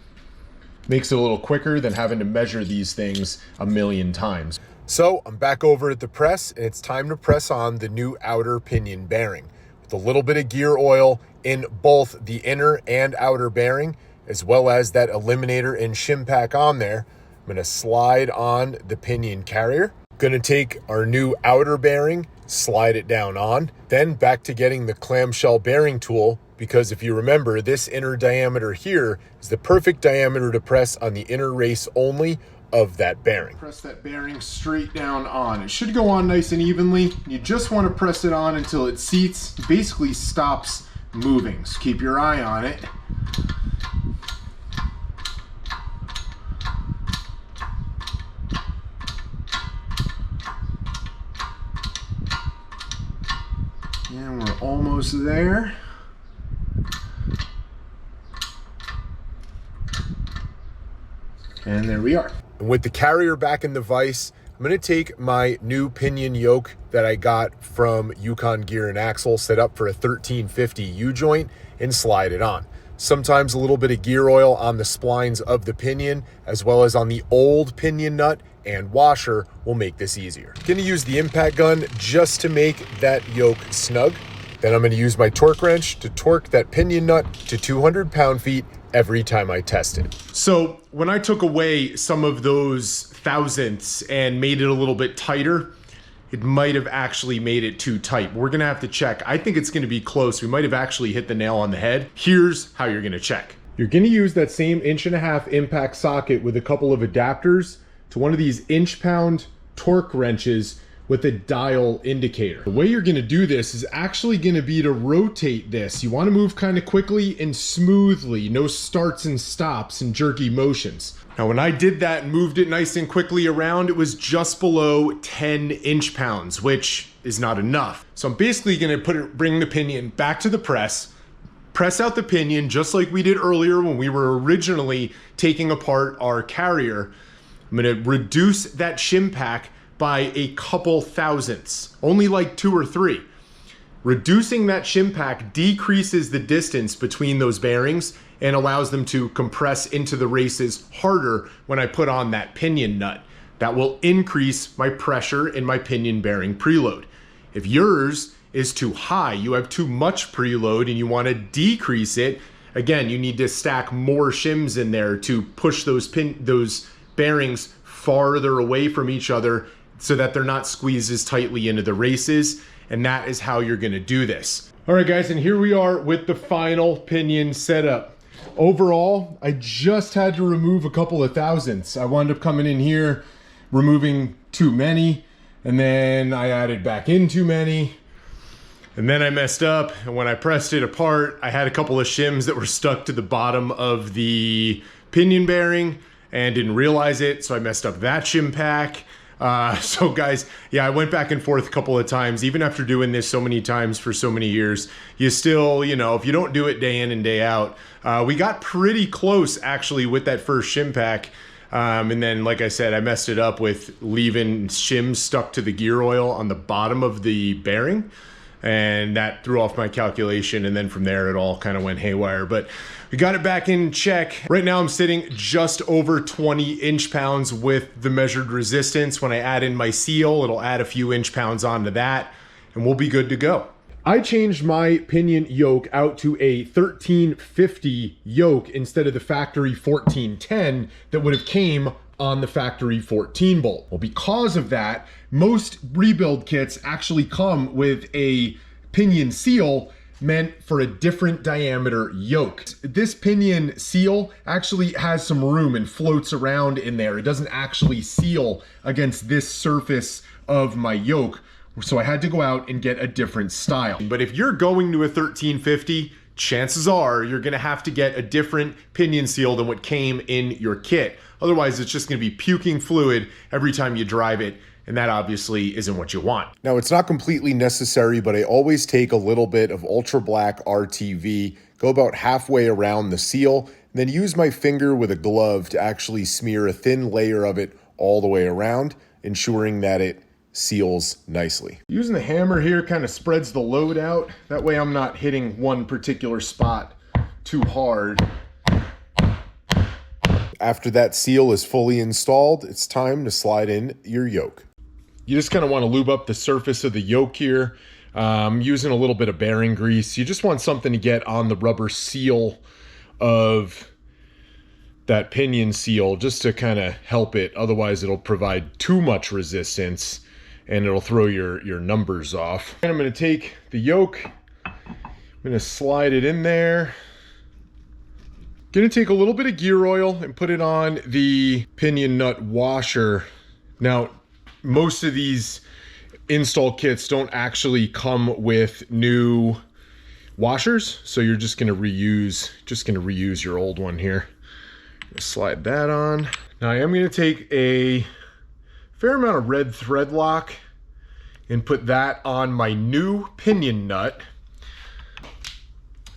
Makes it a little quicker than having to measure these things a million times. So I'm back over at the press, and it's time to press on the new outer pinion bearing. With a little bit of gear oil in both the inner and outer bearing, as well as that eliminator and shim pack on there, I'm gonna slide on the pinion carrier. Gonna take our new outer bearing, slide it down on, then back to getting the clamshell bearing tool, because if you remember, this inner diameter here is the perfect diameter to press on the inner race only of that bearing. Press that bearing straight down on. It should go on nice and evenly. You just want to press it on until it seats, basically stops moving. So keep your eye on it. And we're almost there. And there we are. And with the carrier back in the vise, I'm gonna take my new pinion yoke that I got from Yukon Gear and Axle, set up for a 1350 U-joint, and slide it on. Sometimes a little bit of gear oil on the splines of the pinion, as well as on the old pinion nut and washer, will make this easier. Gonna use the impact gun just to make that yoke snug. Then I'm gonna use my torque wrench to torque that pinion nut to 200 pound-feet every time I test it. So when I took away some of those thousandths and made it a little bit tighter, it might have actually made it too tight. We're gonna have to check. I think it's gonna be close. We might have actually hit the nail on the head. Here's how you're gonna check. You're gonna use that same 1.5" impact socket with a couple of adapters to one of these inch-pound torque wrenches with a dial indicator. The way you're gonna do this is actually gonna be to rotate this. You wanna move kind of quickly and smoothly, no starts and stops and jerky motions. Now, when I did that and moved it nice and quickly around, it was just below 10 inch-pounds, which is not enough. So I'm basically gonna bring the pinion back to the press out the pinion just like we did earlier when we were originally taking apart our carrier. I'm gonna reduce that shim pack by a couple thousandths, only like 2 or 3. Reducing that shim pack decreases the distance between those bearings and allows them to compress into the races harder when I put on that pinion nut. That will increase my pressure in my pinion bearing preload. If yours is too high, you have too much preload and you want to decrease it, again, you need to stack more shims in there to push those bearings farther away from each other so that they're not squeezed as tightly into the races. And that is how you're gonna do this. All right, guys, and here we are with the final pinion setup. Overall, I just had to remove a couple of thousandths. I wound up coming in here, removing too many, and then I added back in too many. And then I messed up, and when I pressed it apart, I had a couple of shims that were stuck to the bottom of the pinion bearing and didn't realize it, so I messed up that shim pack. So guys, yeah, I went back and forth a couple of times. Even after doing this so many times for so many years, you still, you know, if you don't do it day in and day out, we got pretty close actually with that first shim pack. And then, like I said, I messed it up with leaving shims stuck to the gear oil on the bottom of the bearing. And that threw off my calculation, and then from there it all kind of went haywire. But we got it back in check. Right now I'm sitting just over 20 inch-pounds with the measured resistance. When I add in my seal, it'll add a few inch-pounds onto that, and we'll be good to go. I changed my pinion yoke out to a 1350 yoke instead of the factory 1410 that would have came on the factory 14 bolt. Well, because of that, most rebuild kits actually come with a pinion seal meant for a different diameter yoke. This pinion seal actually has some room and floats around in there. It doesn't actually seal against this surface of my yoke, so I had to go out and get a different style. But if you're going to a 1350, chances are you're gonna have to get a different pinion seal than what came in your kit. Otherwise, it's just gonna be puking fluid every time you drive it, and that obviously isn't what you want. Now, it's not completely necessary, but I always take a little bit of ultra black RTV, go about halfway around the seal, and then use my finger with a glove to actually smear a thin layer of it all the way around, ensuring that it seals nicely. Using the hammer here kind of spreads the load out. That way I'm not hitting one particular spot too hard. After that seal is fully installed, it's time to slide in your yoke. You just kind of want to lube up the surface of the yoke here. Using a little bit of bearing grease. You just want something to get on the rubber seal of that pinion seal just to kind of help it. Otherwise, it'll provide too much resistance and it'll throw your numbers off. And I'm going to take the yoke, I'm going to slide it in there. Going to take a little bit of gear oil and put it on the pinion nut washer. Now, most of these install kits don't actually come with new washers, so you're just going to reuse your old one here. Slide that on. Now I am going to take a fair amount of red thread lock and put that on my new pinion nut.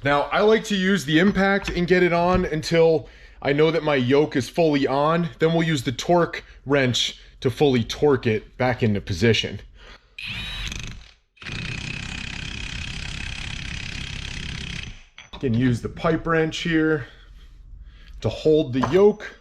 Now I like to use the impact and get it on until I know that my yoke is fully on. Then we'll use the torque wrench to fully torque it back into position. You can use the pipe wrench here to hold the yoke.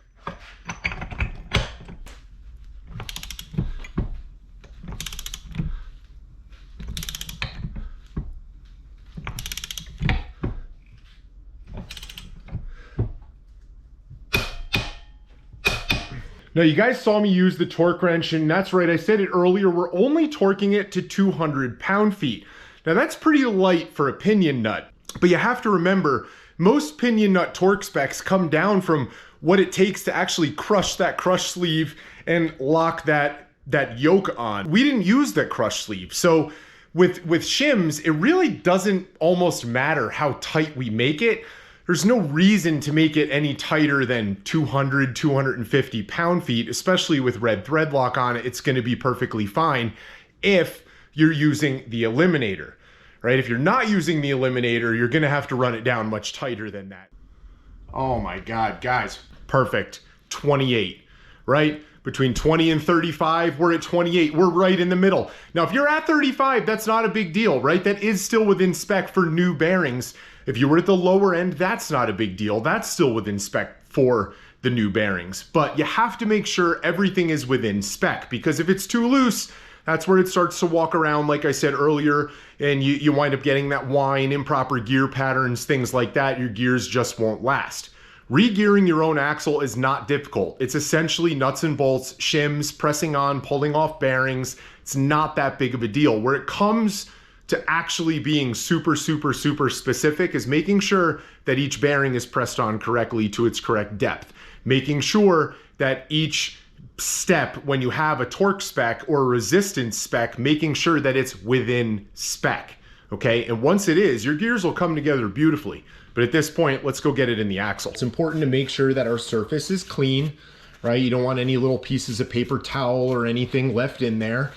Now you guys saw me use the torque wrench, and that's right, I said it earlier, we're only torquing it to 200 pound-feet. Now that's pretty light for a pinion nut, but you have to remember, most pinion nut torque specs come down from what it takes to actually crush that crush sleeve and lock that yoke on. We didn't use that crush sleeve, so with shims, it really doesn't almost matter how tight we make it. There's no reason to make it any tighter than 200, 250 pound-feet, especially with red thread lock on it. It's going to be perfectly fine if you're using the eliminator, right? If you're not using the eliminator, you're going to have to run it down much tighter than that. Oh my God, guys, perfect. 28, right? Between 20 and 35, we're at 28. We're right in the middle. Now, if you're at 35, that's not a big deal, right? That is still within spec for new bearings. If you were at the lower end, that's not a big deal. That's still within spec for the new bearings. But you have to make sure everything is within spec, because if it's too loose, that's where it starts to walk around, like I said earlier, and you wind up getting that whine, improper gear patterns, things like that. Your gears just won't last. Regearing your own axle is not difficult. It's essentially nuts and bolts, shims, pressing on, pulling off bearings. It's not that big of a deal. Where it comes to actually being super specific is making sure that each bearing is pressed on correctly to its correct depth. Making sure that each step, when you have a torque spec or a resistance spec, making sure that it's within spec, okay? And once it is, your gears will come together beautifully. But at this point, let's go get it in the axle. It's important to make sure that our surface is clean, right? You don't want any little pieces of paper towel or anything left in there.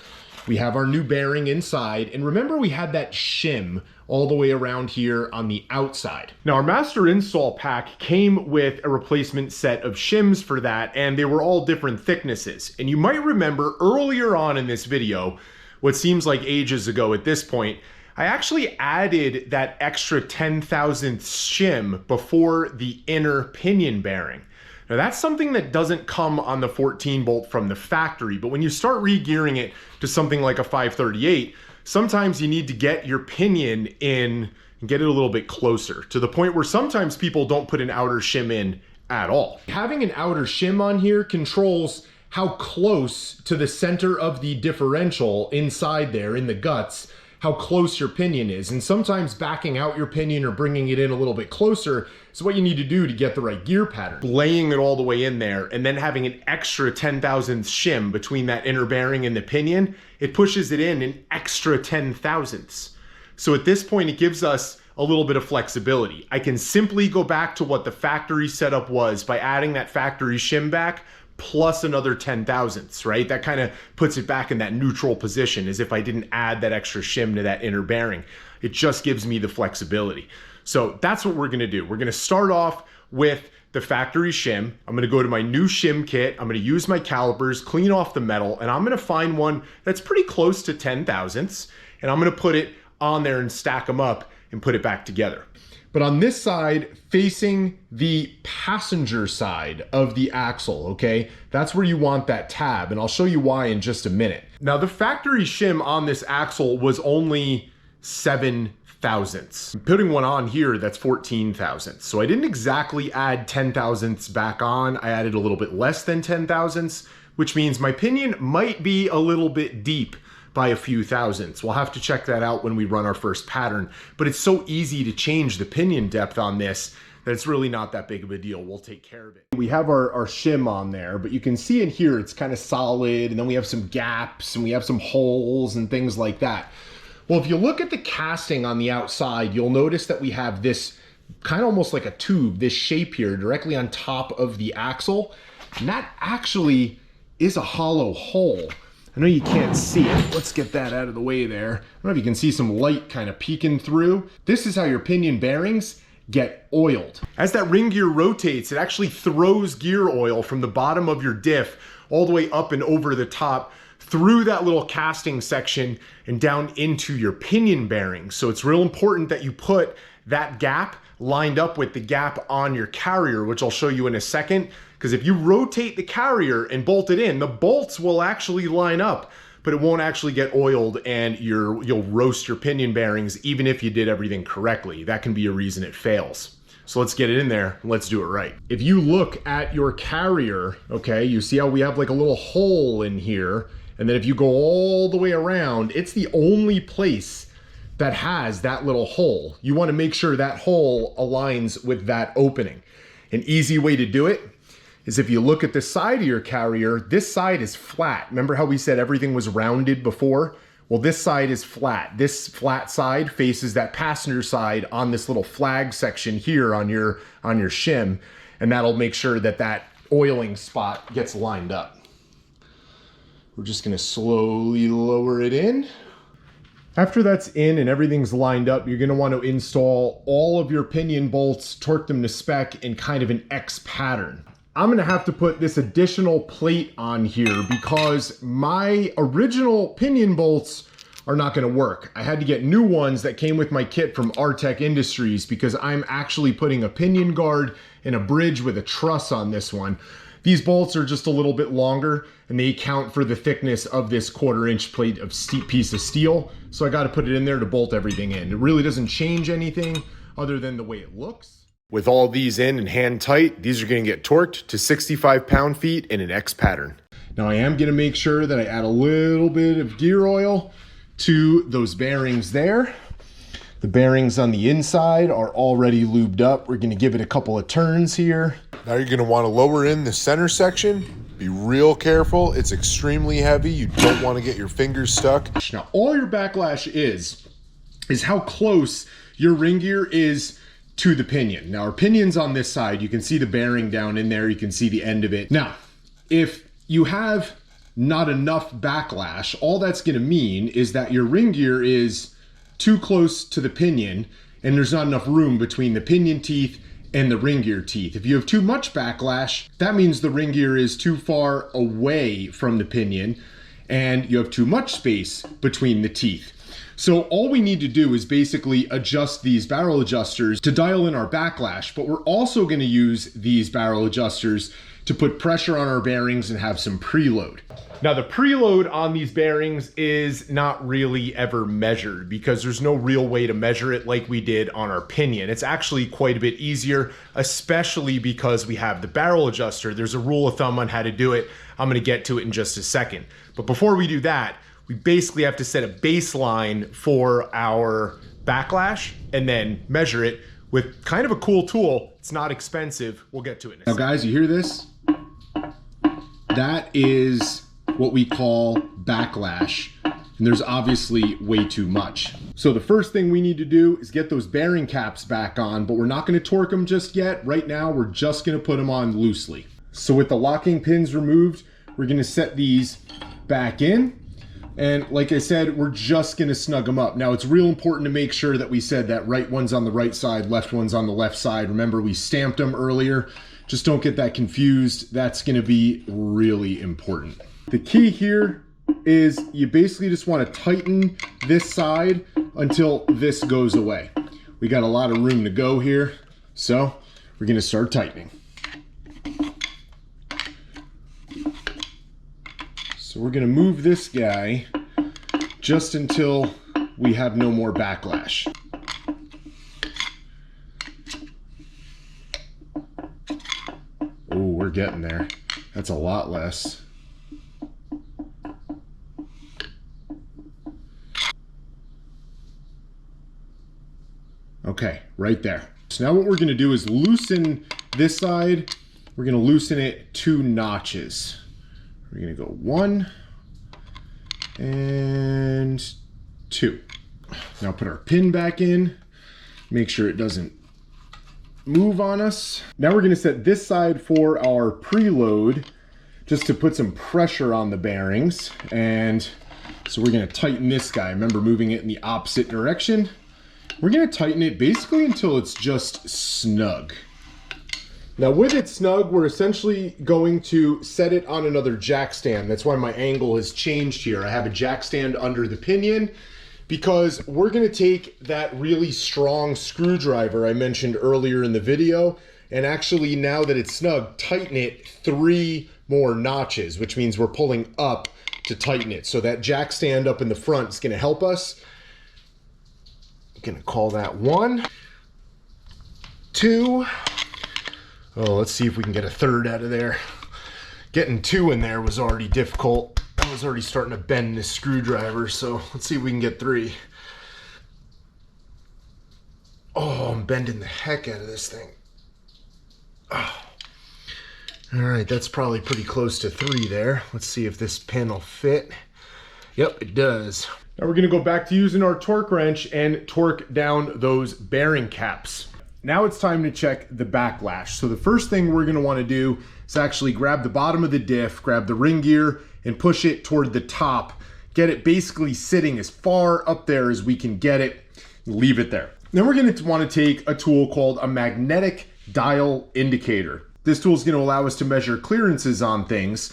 We have our new bearing inside. And remember, we had that shim all the way around here on the outside. Now, our master install pack came with a replacement set of shims for that, and they were all different thicknesses. And you might remember earlier on in this video, what seems like ages ago at this point, I actually added that extra 10,000th shim before the inner pinion bearing. Now that's something that doesn't come on the 14 bolt from the factory, but when you start regearing it to something like a 538, sometimes you need to get your pinion in and get it a little bit closer, to the point where sometimes people don't put an outer shim in at all. Having an outer shim on here controls how close to the center of the differential inside there in the guts, how close your pinion is. And sometimes backing out your pinion or bringing it in a little bit closer is what you need to do to get the right gear pattern. Laying it all the way in there and then having an extra 10,000th shim between that inner bearing and the pinion, it pushes it in an extra 10,000ths. So at this point, it gives us a little bit of flexibility. I can simply go back to what the factory setup was by adding that factory shim back, plus another 10,000ths, right? That kind of puts it back in that neutral position, as if I didn't add that extra shim to that inner bearing. It just gives me the flexibility. So that's what we're gonna do. We're gonna start off with the factory shim. I'm gonna go to my new shim kit. I'm gonna use my calipers, clean off the metal, and I'm gonna find one that's pretty close to 10,000ths, and I'm gonna put it on there and stack them up and put it back together. But on this side, facing the passenger side of the axle, okay? That's where you want that tab, and I'll show you why in just a minute. Now, the factory shim on this axle was only 7,000ths. I'm putting one on here that's 14,000ths. So I didn't exactly add 10,000ths back on. I added a little bit less than 10,000ths, which means my pinion might be a little bit deep by a few thousandths. We'll have to check that out when we run our first pattern, but it's so easy to change the pinion depth on this that it's really not that big of a deal. We'll take care of it. We have our shim on there, but you can see in here it's kind of solid, and then we have some gaps and we have some holes and things like that. Well, if you look at the casting on the outside, you'll notice that we have this kind of almost like a tube, this shape here directly on top of the axle, and that actually is a hollow hole. I know you can't see it. Let's get that out of the way there. I don't know if you can see some light kind of peeking through. This is how your pinion bearings get oiled. As that ring gear rotates, it actually throws gear oil from the bottom of your diff all the way up and over the top through that little casting section and down into your pinion bearings. So it's real important that you put that gap lined up with the gap on your carrier, which I'll show you in a second. Because if you rotate the carrier and bolt it in, the bolts will actually line up, but it won't actually get oiled, and you'll roast your pinion bearings even if you did everything correctly. That can be a reason it fails. So let's get it in there and let's do it right. If you look at your carrier, okay, you see how we have like a little hole in here, and then if you go all the way around, it's the only place that has that little hole. You want to make sure that hole aligns with that opening. An easy way to do it is if you look at the side of your carrier, this side is flat. Remember how we said everything was rounded before? Well, this side is flat. This flat side faces that passenger side on this little flag section here on your shim, and that'll make sure that that oiling spot gets lined up. We're just gonna slowly lower it in. After that's in and everything's lined up, you're gonna want to install all of your pinion bolts, torque them to spec in kind of an X pattern. I'm gonna have to put this additional plate on here because my original pinion bolts are not gonna work. I had to get new ones that came with my kit from Artec Industries because I'm actually putting a pinion guard and a bridge with a truss on this one. These bolts are just a little bit longer and they account for the thickness of this 1/4 inch plate of piece of steel. So I got to put it in there to bolt everything in. It really doesn't change anything other than the way it looks. With all these in and hand tight, these are going to get torqued to 65 pound-feet in an X pattern. Now I am going to make sure that I add a little bit of gear oil to those bearings there. The bearings on the inside are already lubed up. We're going to give it a couple of turns here. Now you're going to want to lower in the center section. Be real careful. It's extremely heavy. You don't want to get your fingers stuck. Now all your backlash is how close your ring gear is to the pinion. Now our pinion's on this side. You can see the bearing down in there. You can see the end of it. Now, if you have not enough backlash, all that's going to mean is that your ring gear is too close to the pinion and there's not enough room between the pinion teeth and the ring gear teeth. If you have too much backlash, that means the ring gear is too far away from the pinion and you have too much space between the teeth. So all we need to do is basically adjust these barrel adjusters to dial in our backlash, but we're also going to use these barrel adjusters to put pressure on our bearings and have some preload. Now the preload on these bearings is not really ever measured because there's no real way to measure it like we did on our pinion. It's actually quite a bit easier, especially because we have the barrel adjuster. There's a rule of thumb on how to do it. I'm going to get to it in just a second. But before we do that, we basically have to set a baseline for our backlash and then measure it with kind of a cool tool. It's not expensive. We'll get to it in a second. Now guys, you hear this? That is what we call backlash. And there's obviously way too much. So the first thing we need to do is get those bearing caps back on, but we're not going to torque them just yet. Right now, we're just going to put them on loosely. So with the locking pins removed, we're going to set these back in. And like I said, we're just going to snug them up. Now it's real important to make sure that we said that right one's on the right side, left one's on the left side. Remember, we stamped them earlier. Just don't get that confused. That's going to be really important. The key here is you basically just want to tighten this side until this goes away. We got a lot of room to go here, so we're going to start tightening. So we're going to move this guy just until we have no more backlash. Oh, we're getting there. That's a lot less. Okay, right there. So now what we're going to do is loosen this side. We're going to loosen it 2 notches. We're going to go 1 and 2. Now put our pin back in. Make sure it doesn't move on us. Now we're going to set this side for our preload just to put some pressure on the bearings. And so we're going to tighten this guy. Remember, moving it in the opposite direction. We're going to tighten it basically until it's just snug. Now with it snug, we're essentially going to set it on another jack stand. That's why my angle has changed here. I have a jack stand under the pinion because we're going to take that really strong screwdriver I mentioned earlier in the video, and actually, now that it's snug, tighten it 3 more notches, which means we're pulling up to tighten it. So that jack stand up in the front is going to help us. Gonna call that 1, 2. Oh, let's see if we can get a 3rd out of there. Getting 2 in there was already difficult. I was already starting to bend this screwdriver, so let's see if we can get 3. Oh, I'm bending the heck out of this thing. Oh. All right, that's probably pretty close to 3 there. Let's see if this pin will fit. Yep, it does. Now we're going to go back to using our torque wrench and torque down those bearing caps. Now it's time to check the backlash. So the first thing we're going to want to do is actually grab the bottom of the diff, grab the ring gear, and push it toward the top. Get it basically sitting as far up there as we can get it. Leave it there. Then we're going to want to take a tool called a magnetic dial indicator. This tool is going to allow us to measure clearances on things.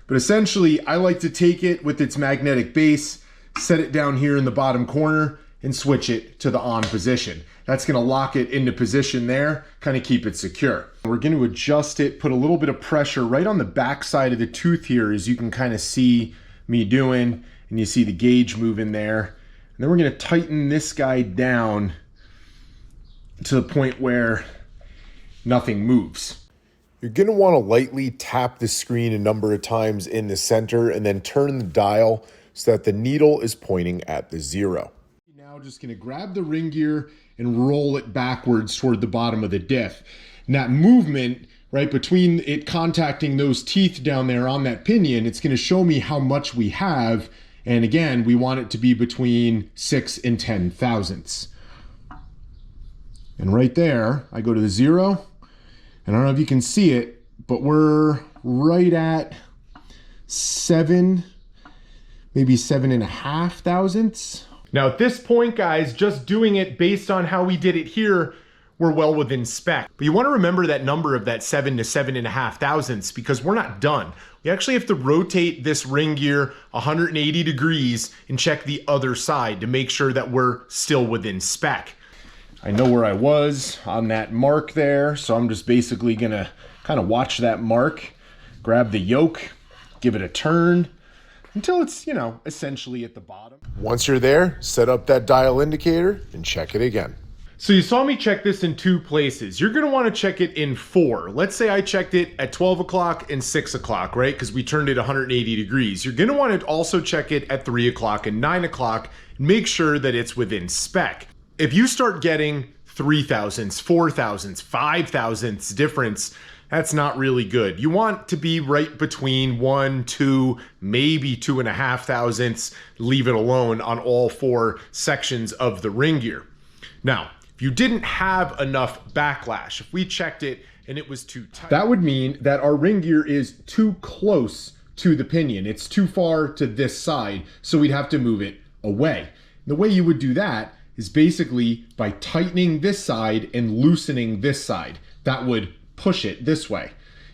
But essentially, I like to take it with its magnetic base, set it down here in the bottom corner, and switch it to the on position. That's gonna lock it into position there, kind of keep it secure. We're gonna adjust it, put a little bit of pressure right on the back side of the tooth here, as you can kind of see me doing, and you see the gauge moving there. And then we're gonna tighten this guy down to the point where nothing moves. You're going to want to lightly tap the screen a number of times in the center and then turn the dial so that the needle is pointing at the 0. Now just going to grab the ring gear and roll it backwards toward the bottom of the diff. And that movement, right, between it contacting those teeth down there on that pinion, it's going to show me how much we have. And again, we want it to be between 6 and 10 thousandths. And right there, I go to the 0. And I don't know if you can see it, but we're right at 7, maybe 7.5 thousandths. Now at this point, guys, just doing it based on how we did it here, we're well within spec. But you want to remember that number of that 7 to 7.5 thousandths, because we're not done. We actually have to rotate this ring gear 180 degrees and check the other side to make sure that we're still within spec. I know where I was on that mark there, so I'm just basically gonna kind of watch that mark, grab the yoke, give it a turn until it's, you know, essentially at the bottom. Once you're there, set up that dial indicator and check it again. So you saw me check this in 2 places. You're gonna wanna check it in 4. Let's say I checked it at 12 o'clock and 6 o'clock, right? Because we turned it 180 degrees. You're gonna wanna also check it at 3 o'clock and 9 o'clock and make sure that it's within spec. If you start getting 3 thousandths, 4 thousandths, 5 thousandths difference, that's not really good. You want to be right between 1, 2, maybe 2.5 thousandths, leave it alone on all 4 sections of the ring gear. Now, if you didn't have enough backlash, if we checked it and it was too tight, that would mean that our ring gear is too close to the pinion. It's too far to this side, so we'd have to move it away. The way you would do that is basically by tightening this side and loosening this side. That would push it this way.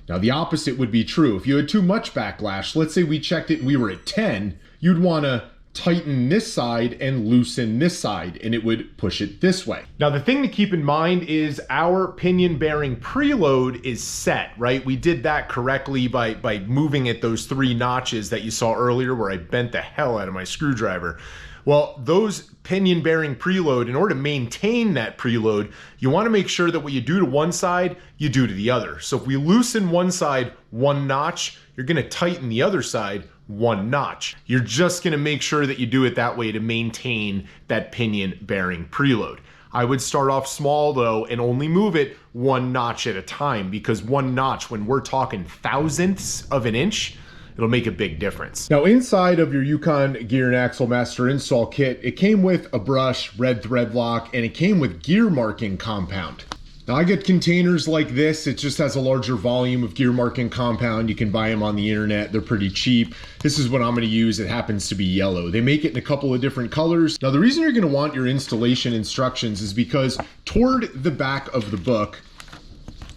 Now the opposite would be true. If you had too much backlash, let's say we checked it and we were at 10, you'd want to tighten this side and loosen this side, and it would push it this way. Now the thing to keep in mind is our pinion bearing preload is set, right? We did that correctly by moving it those 3 notches that you saw earlier where I bent the hell out of my screwdriver. Well, those pinion bearing preload, in order to maintain that preload, you want to make sure that what you do to one side, you do to the other. So if we loosen one side 1 notch, you're going to tighten the other side 1 notch. You're just going to make sure that you do it that way to maintain that pinion bearing preload. I would start off small though and only move it 1 notch at a time, because 1 notch, when we're talking thousandths of an inch, it'll make a big difference. Now inside of your Yukon Gear and Axle Master install kit, it came with a brush, red thread lock, and it came with gear marking compound. Now I get containers like this. It just has a larger volume of gear marking compound. You can buy them on the internet. They're pretty cheap. This is what I'm gonna use. It happens to be yellow. They make it in a couple of different colors. Now the reason you're gonna want your installation instructions is because toward the back of the book,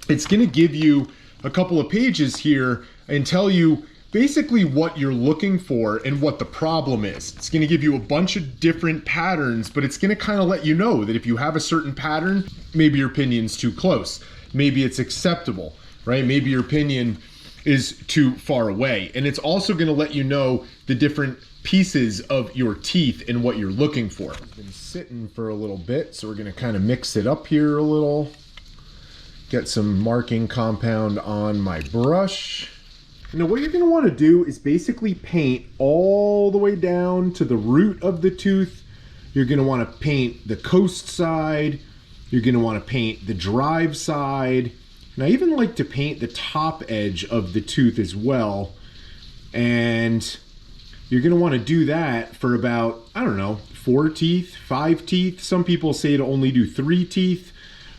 it's gonna give you a couple of pages here and tell you basically what you're looking for and what the problem is. It's gonna give you a bunch of different patterns, but it's gonna kind of let you know that if you have a certain pattern, maybe your pinion's too close. Maybe it's acceptable, right? Maybe your pinion is too far away. And it's also gonna let you know the different pieces of your teeth and what you're looking for. It's been sitting for a little bit, so we're gonna kind of mix it up here a little. Get some marking compound on my brush. Now what you're going to want to do is basically paint all the way down to the root of the tooth. You're going to want to paint the coast side. You're going to want to paint the drive side. And I even like to paint the top edge of the tooth as well. And you're going to want to do that for about, I don't know, 4 teeth, 5 teeth. Some people say to only do 3 teeth.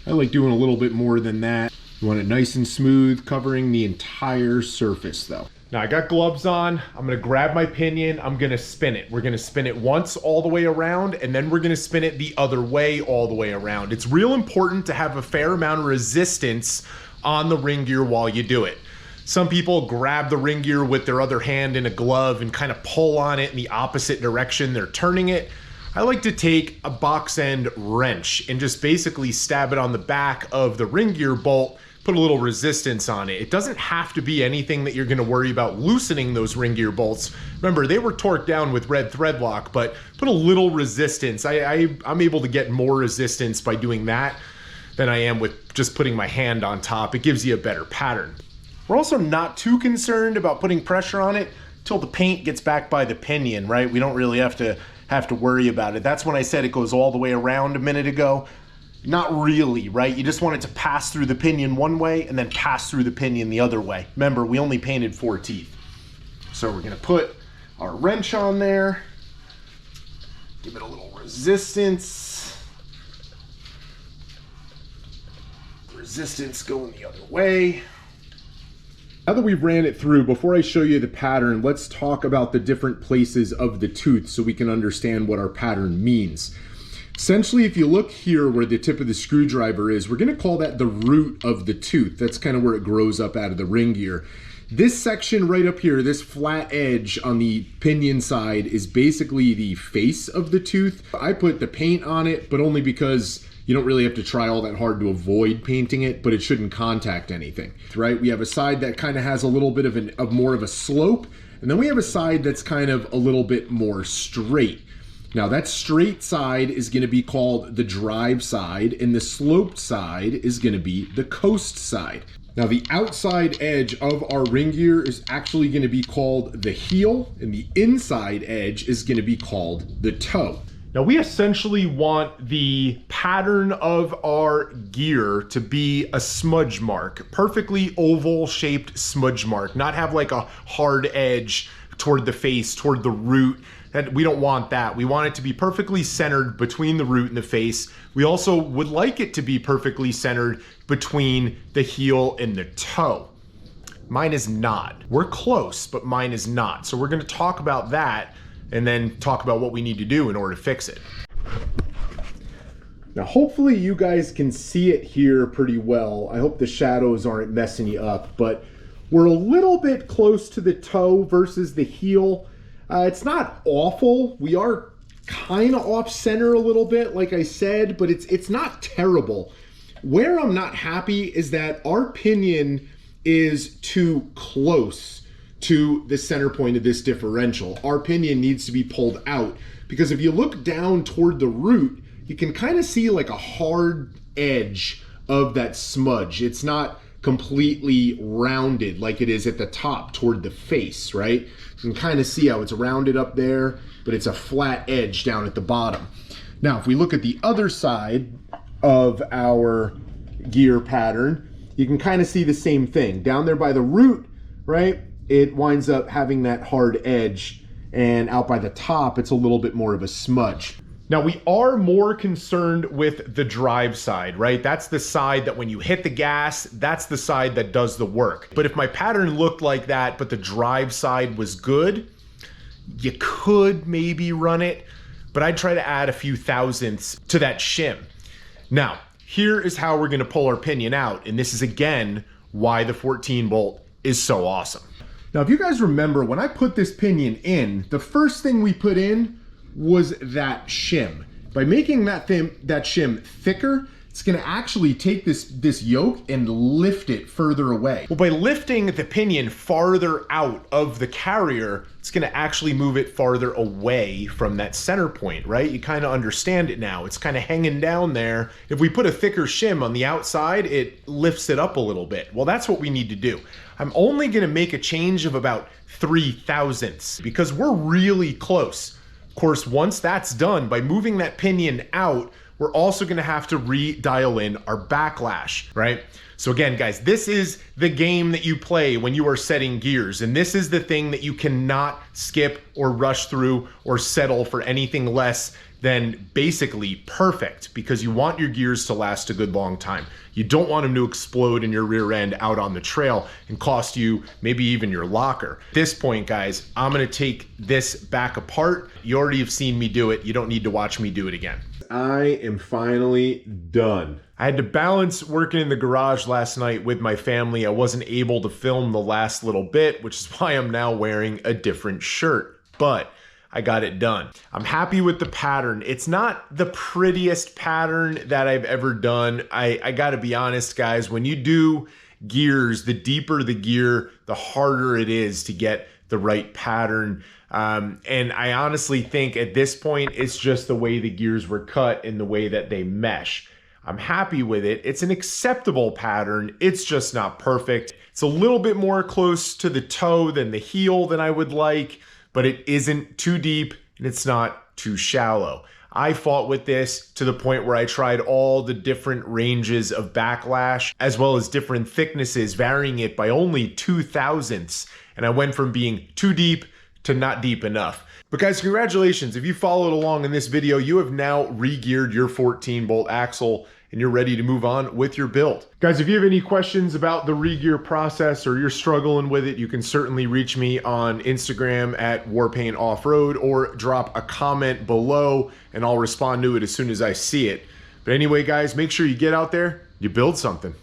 I like doing a little bit more than that. You want it nice and smooth, covering the entire surface though. Now I got gloves on. I'm gonna grab my pinion. I'm gonna spin it. We're gonna spin it once all the way around, and then we're gonna spin it the other way all the way around. It's real important to have a fair amount of resistance on the ring gear while you do it. Some people grab the ring gear with their other hand in a glove and kind of pull on it in the opposite direction they're turning it. I like to take a box end wrench and just basically stab it on the back of the ring gear bolt, put a little resistance on it. It doesn't have to be anything that you're gonna worry about loosening those ring gear bolts. Remember, they were torqued down with red thread lock, but put a little resistance. I'm able to get more resistance by doing that than I am with just putting my hand on top. It gives you a better pattern. We're also not too concerned about putting pressure on it till the paint gets back by the pinion, right? We don't really have to worry about it. That's when I said it goes all the way around a minute ago. Not really, right? You just want it to pass through the pinion one way and then pass through the pinion the other way. Remember, we only painted 4 teeth. So we're gonna put our wrench on there, give it a little resistance. Resistance going the other way. Now that we've ran it through, before I show you the pattern, let's talk about the different places of the tooth so we can understand what our pattern means. Essentially, if you look here where the tip of the screwdriver is, we're gonna call that the root of the tooth. That's kind of where it grows up out of the ring gear. This section right up here, this flat edge on the pinion side, is basically the face of the tooth. I put the paint on it, but only because you don't really have to try all that hard to avoid painting it, but it shouldn't contact anything, right? We have a side that kind of has a little bit of more of a slope, and then we have a side that's kind of a little bit more straight. Now that straight side is gonna be called the drive side, and the sloped side is gonna be the coast side. Now the outside edge of our ring gear is actually gonna be called the heel, and the inside edge is gonna be called the toe. Now we essentially want the pattern of our gear to be a smudge mark, perfectly oval shaped smudge mark, not have like a hard edge toward the face, toward the root. We don't want that. We want it to be perfectly centered between the root and the face. We also would like it to be perfectly centered between the heel and the toe. Mine is not. We're close, but mine is not. So we're gonna talk about that and then talk about what we need to do in order to fix it. Now, hopefully you guys can see it here pretty well. I hope the shadows aren't messing you up, but we're a little bit close to the toe versus the heel. It's not awful. We are kind of off center a little bit, like I said, but it's not terrible. Where I'm not happy is that our pinion is too close to the center point of this differential. Our pinion needs to be pulled out, because if you look down toward the root, you can kind of see like a hard edge of that smudge. It's not completely rounded like it is at the top toward the face, right? You can kind of see how it's rounded up there, but it's a flat edge down at the bottom. Now, if we look at the other side of our gear pattern, you can kind of see the same thing. Down there by the root, right? It winds up having that hard edge, and out by the top, it's a little bit more of a smudge. Now, we are more concerned with the drive side, right? That's the side that when you hit the gas, that's the side that does the work. But if my pattern looked like that, but the drive side was good, you could maybe run it, but I'd try to add a few thousandths to that shim. Now, here is how we're gonna pull our pinion out, and this is again why the 14 bolt is so awesome. Now, if you guys remember, when I put this pinion in, the first thing we put in was that shim. By making that shim thicker, it's gonna actually take this yoke and lift it further away. Well, by lifting the pinion farther out of the carrier, it's gonna actually move it farther away from that center point, right? You kind of understand it now. It's kind of hanging down there. If we put a thicker shim on the outside, it lifts it up a little bit. Well, that's what we need to do. I'm only gonna make a change of about 3 thousandths because we're really close. Of course, once that's done, by moving that pinion out, we're also gonna have to redial in our backlash, right? So again, guys, this is the game that you play when you are setting gears, and this is the thing that you cannot skip or rush through or settle for anything less than basically perfect, because you want your gears to last a good long time. You don't want them to explode in your rear end out on the trail and cost you maybe even your locker. At this point, guys, I'm gonna take this back apart. You already have seen me do it. You don't need to watch me do it again. I am finally done. I had to balance working in the garage last night with my family. I wasn't able to film the last little bit, which is why I'm now wearing a different shirt. But I got it done. I'm happy with the pattern. It's not the prettiest pattern that I've ever done. I gotta be honest, guys, when you do gears, the deeper the gear, the harder it is to get the right pattern. And I honestly think at this point, it's just the way the gears were cut and the way that they mesh. I'm happy with it. It's an acceptable pattern. It's just not perfect. It's a little bit more close to the toe than the heel than I would like, but it isn't too deep and it's not too shallow. I fought with this to the point where I tried all the different ranges of backlash as well as different thicknesses, varying it by only 0.02. And I went from being too deep to not deep enough. But guys, congratulations. If you followed along in this video, you have now re-geared your 14-bolt axle and you're ready to move on with your build. Guys, if you have any questions about the re-gear process or you're struggling with it, you can certainly reach me on Instagram at Warpaint Offroad or drop a comment below and I'll respond to it as soon as I see it. But anyway, guys, make sure you get out there, you build something.